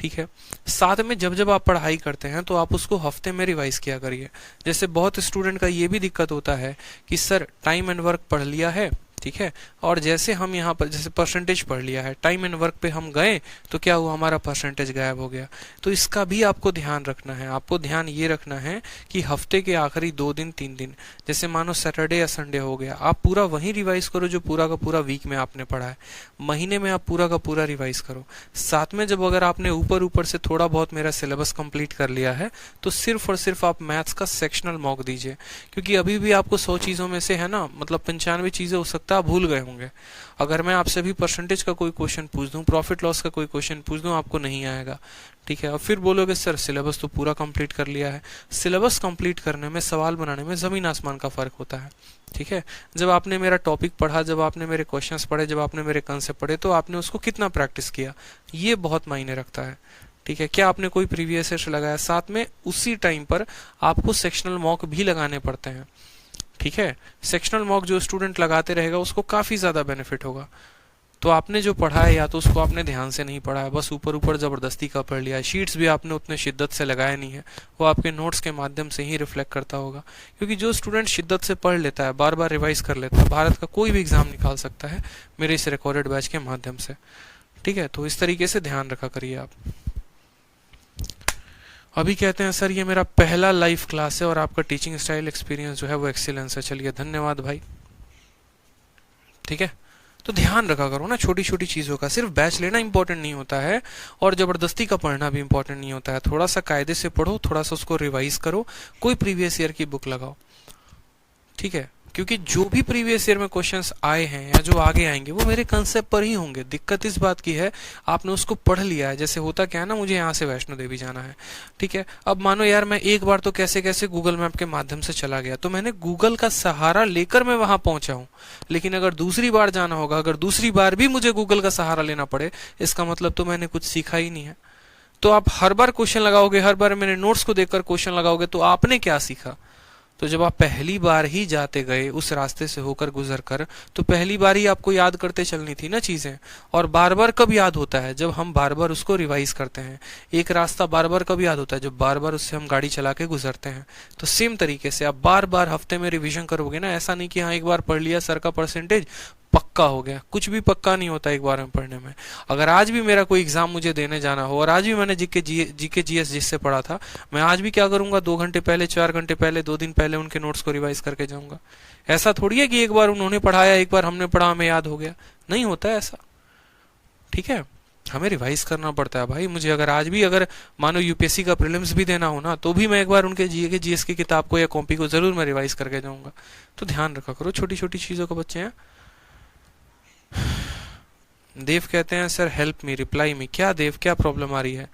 ठीक है। साथ में जब जब आप पढ़ाई करते हैं तो आप उसको हफ्ते में रिवाइज किया करिए। जैसे बहुत स्टूडेंट का ये भी दिक्कत होता है कि सर टाइम एंड वर्क पढ़ लिया है, ठीक है, और जैसे हम यहाँ पर जैसे परसेंटेज पढ़ लिया है, टाइम एंड वर्क पे हम गए तो क्या हुआ, हमारा परसेंटेज गायब हो गया। तो इसका भी आपको ध्यान रखना है। आपको ध्यान ये रखना है कि हफ्ते के आखिरी 2 दिन 3 दिन, जैसे मानो सैटरडे या संडे हो गया, आप पूरा वही रिवाइज करो जो पूरा का पूरा वीक में आपने पढ़ा है। महीने में आप पूरा का पूरा रिवाइज करो। साथ में जब अगर आपने ऊपर ऊपर से थोड़ा बहुत मेरा सिलेबस कंप्लीट कर लिया है तो सिर्फ और सिर्फ आप मैथ्स का सेक्शनल मॉक दीजिए, क्योंकि अभी भी आपको 100 चीजों में से है ना, मतलब 95 चीजें हो सकता है आप भूल गए होंगे। अगर मैं आपसे भी परसेंटेज का कोई क्वेश्चन पूछ दूं, प्रॉफिट लॉस का कोई क्वेश्चन पूछ दूं, आपको नहीं आएगा, ठीक है। और फिर बोलोगे सर सिलेबस तो पूरा कंप्लीट कर लिया है। सिलेबस कंप्लीट करने में, सवाल बनाने में जमीन आसमान का फर्क होता है, ठीक है। जब आपने मेरा टॉपिक पढ़ा, जब आपने मेरे क्वेश्चंस पढ़े, जब आपने मेरे कंसेप्ट पढ़े, तो आपने उसको कितना प्रैक्टिस किया, ये बहुत मायने रखता है, ठीक है। क्या आपने कोई प्रीवियस ईयर लगाया, साथ में उसी टाइम पर आपको सेक्शनल मॉक भी लगाने पड़ते हैं, ठीक है। सेक्शनल मॉक जो स्टूडेंट लगाते रहेगा उसको काफी ज्यादा बेनिफिट होगा। तो आपने जो पढ़ा है या तो उसको आपने ध्यान से नहीं पढ़ा है, बस ऊपर ऊपर जबरदस्ती का पढ़ लिया है। शीट्स भी आपने उतने शिद्दत से लगाया नहीं है, वो आपके नोट्स के माध्यम से ही रिफ्लेक्ट करता होगा। क्योंकि जो स्टूडेंट शिद्दत से पढ़ लेता है, बार बार रिवाइज कर लेता है, भारत का कोई भी एग्जाम निकाल सकता है मेरे इस रिकॉर्डेड बैच के माध्यम से, ठीक है। तो इस तरीके से ध्यान रखा करिए आप। अभी कहते हैं सर ये मेरा पहला लाइव क्लास है और आपका टीचिंग स्टाइल एक्सपीरियंस जो है वो एक्सीलेंस है। चलिए धन्यवाद भाई, ठीक है। तो ध्यान रखा करो ना छोटी छोटी चीजों का। सिर्फ बैच लेना इंपॉर्टेंट नहीं होता है और जबरदस्ती का पढ़ना भी इंपॉर्टेंट नहीं होता है। थोड़ा सा कायदे से पढ़ो, थोड़ा सा उसको रिवाइज करो, कोई प्रीवियस ईयर की बुक लगाओ, ठीक है। क्योंकि जो भी प्रीवियस ईयर में क्वेश्चंस आए हैं या जो आगे आएंगे वो मेरे कंसेप्ट पर ही होंगे। दिक्कत इस बात की है आपने उसको पढ़ लिया है। जैसे होता क्या है ना, मुझे यहाँ से वैष्णो देवी जाना है, ठीक है। अब मानो यार मैं एक बार तो कैसे कैसे गूगल मैप के माध्यम से चला गया, तो मैंने गूगल का सहारा लेकर मैं वहां पहुंचा हूं। लेकिन अगर दूसरी बार जाना होगा, अगर दूसरी बार भी मुझे गूगल का सहारा लेना पड़े, इसका मतलब तो मैंने कुछ सीखा ही नहीं है। तो आप हर बार क्वेश्चन लगाओगे, हर बार मेरे नोट्स को देखकर क्वेश्चन लगाओगे, तो आपने क्या सीखा। तो जब आप पहली बार ही जाते गए उस रास्ते से होकर गुजर कर, तो पहली बार ही आपको याद करते चलनी थी ना चीजें। और बार बार कब याद होता है, जब हम बार बार उसको रिवाइज करते हैं। एक रास्ता बार बार कब याद होता है, जब बार बार उससे हम गाड़ी चला के गुजरते हैं। तो सेम तरीके से आप बार बार हफ्ते में रिवीजन करोगे ना। ऐसा नहीं कि हाँ एक बार पढ़ लिया सर का परसेंटेज पक्का हो गया, कुछ भी पक्का नहीं होता एक बार में पढ़ने में। अगर आज भी मेरा कोई एग्जाम मुझे देने जाना हो और आज भी मैंने जीके जीएस जिससे पढ़ा था, मैं आज भी क्या करूंगा, 2 घंटे पहले, 4 घंटे पहले, 2 दिन पहले उनके नोट्स को रिवाइज करके जाऊंगा। ऐसा थोड़ी है कि एक बार उन्होंने पढ़ाया, एक बार हमने पढ़ा, हमें याद हो गया, नहीं होता है ऐसा, ठीक है। हमें रिवाइज करना पड़ता है भाई। मुझे अगर आज भी अगर मानो यूपीएससी का प्रीलिम्स भी देना हो ना, तो भी मैं एक बार उनके जीके जीएस की किताब को या कॉपी को जरूर मैं रिवाइज करके जाऊंगा। तो ध्यान रखा करो छोटी छोटी चीजों को बच्चे हैं। देव कहते हैं sir help me, reply me. क्या देव, क्या प्रॉब्लम आ रही है।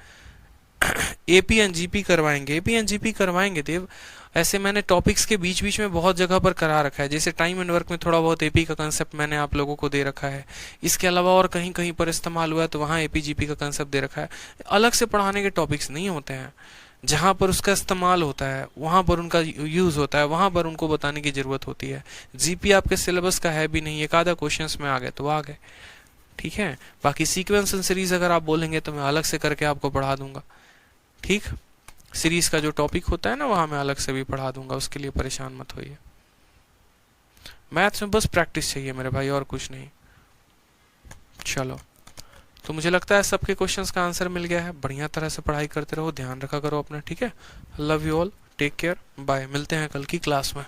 एपी एंड जीपी करवाएंगे, एपी एंड जीपी करवाएंगे देव। ऐसे मैंने टॉपिक्स के बीच बीच में बहुत जगह पर करा रखा है, जैसे टाइम एंड वर्क में थोड़ा बहुत एपी का कंसेप्ट मैंने आप लोगों को दे रखा है। इसके अलावा और कहीं कहीं पर इस्तेमाल हुआ है तो वहाँ एपीजीपी का कंसेप्ट दे रखा है। अलग से पढ़ाने के टॉपिक्स नहीं होते हैं, जहाँ पर उसका इस्तेमाल होता है वहाँ पर उनका यूज़ होता है, वहाँ पर उनको बताने की ज़रूरत होती है। जीपी आपके सिलेबस का है भी नहीं, एक आधा क्वेश्चंस में आ गए तो आ गए, ठीक है। बाकी सीक्वेंस एंड सीरीज अगर आप बोलेंगे तो मैं अलग से करके आपको पढ़ा दूंगा, ठीक। सीरीज का जो टॉपिक होता है ना वहाँ मैं अलग से भी पढ़ा दूंगा, उसके लिए परेशान मत होइए। मैथ्स में बस प्रैक्टिस चाहिए मेरे भाई, और कुछ नहीं। चलो, तो मुझे लगता है सबके क्वेश्चंस का आंसर मिल गया है। बढ़िया तरह से पढ़ाई करते रहो, ध्यान रखा करो अपना, ठीक है। Love you all, take care, bye. मिलते हैं कल की क्लास में।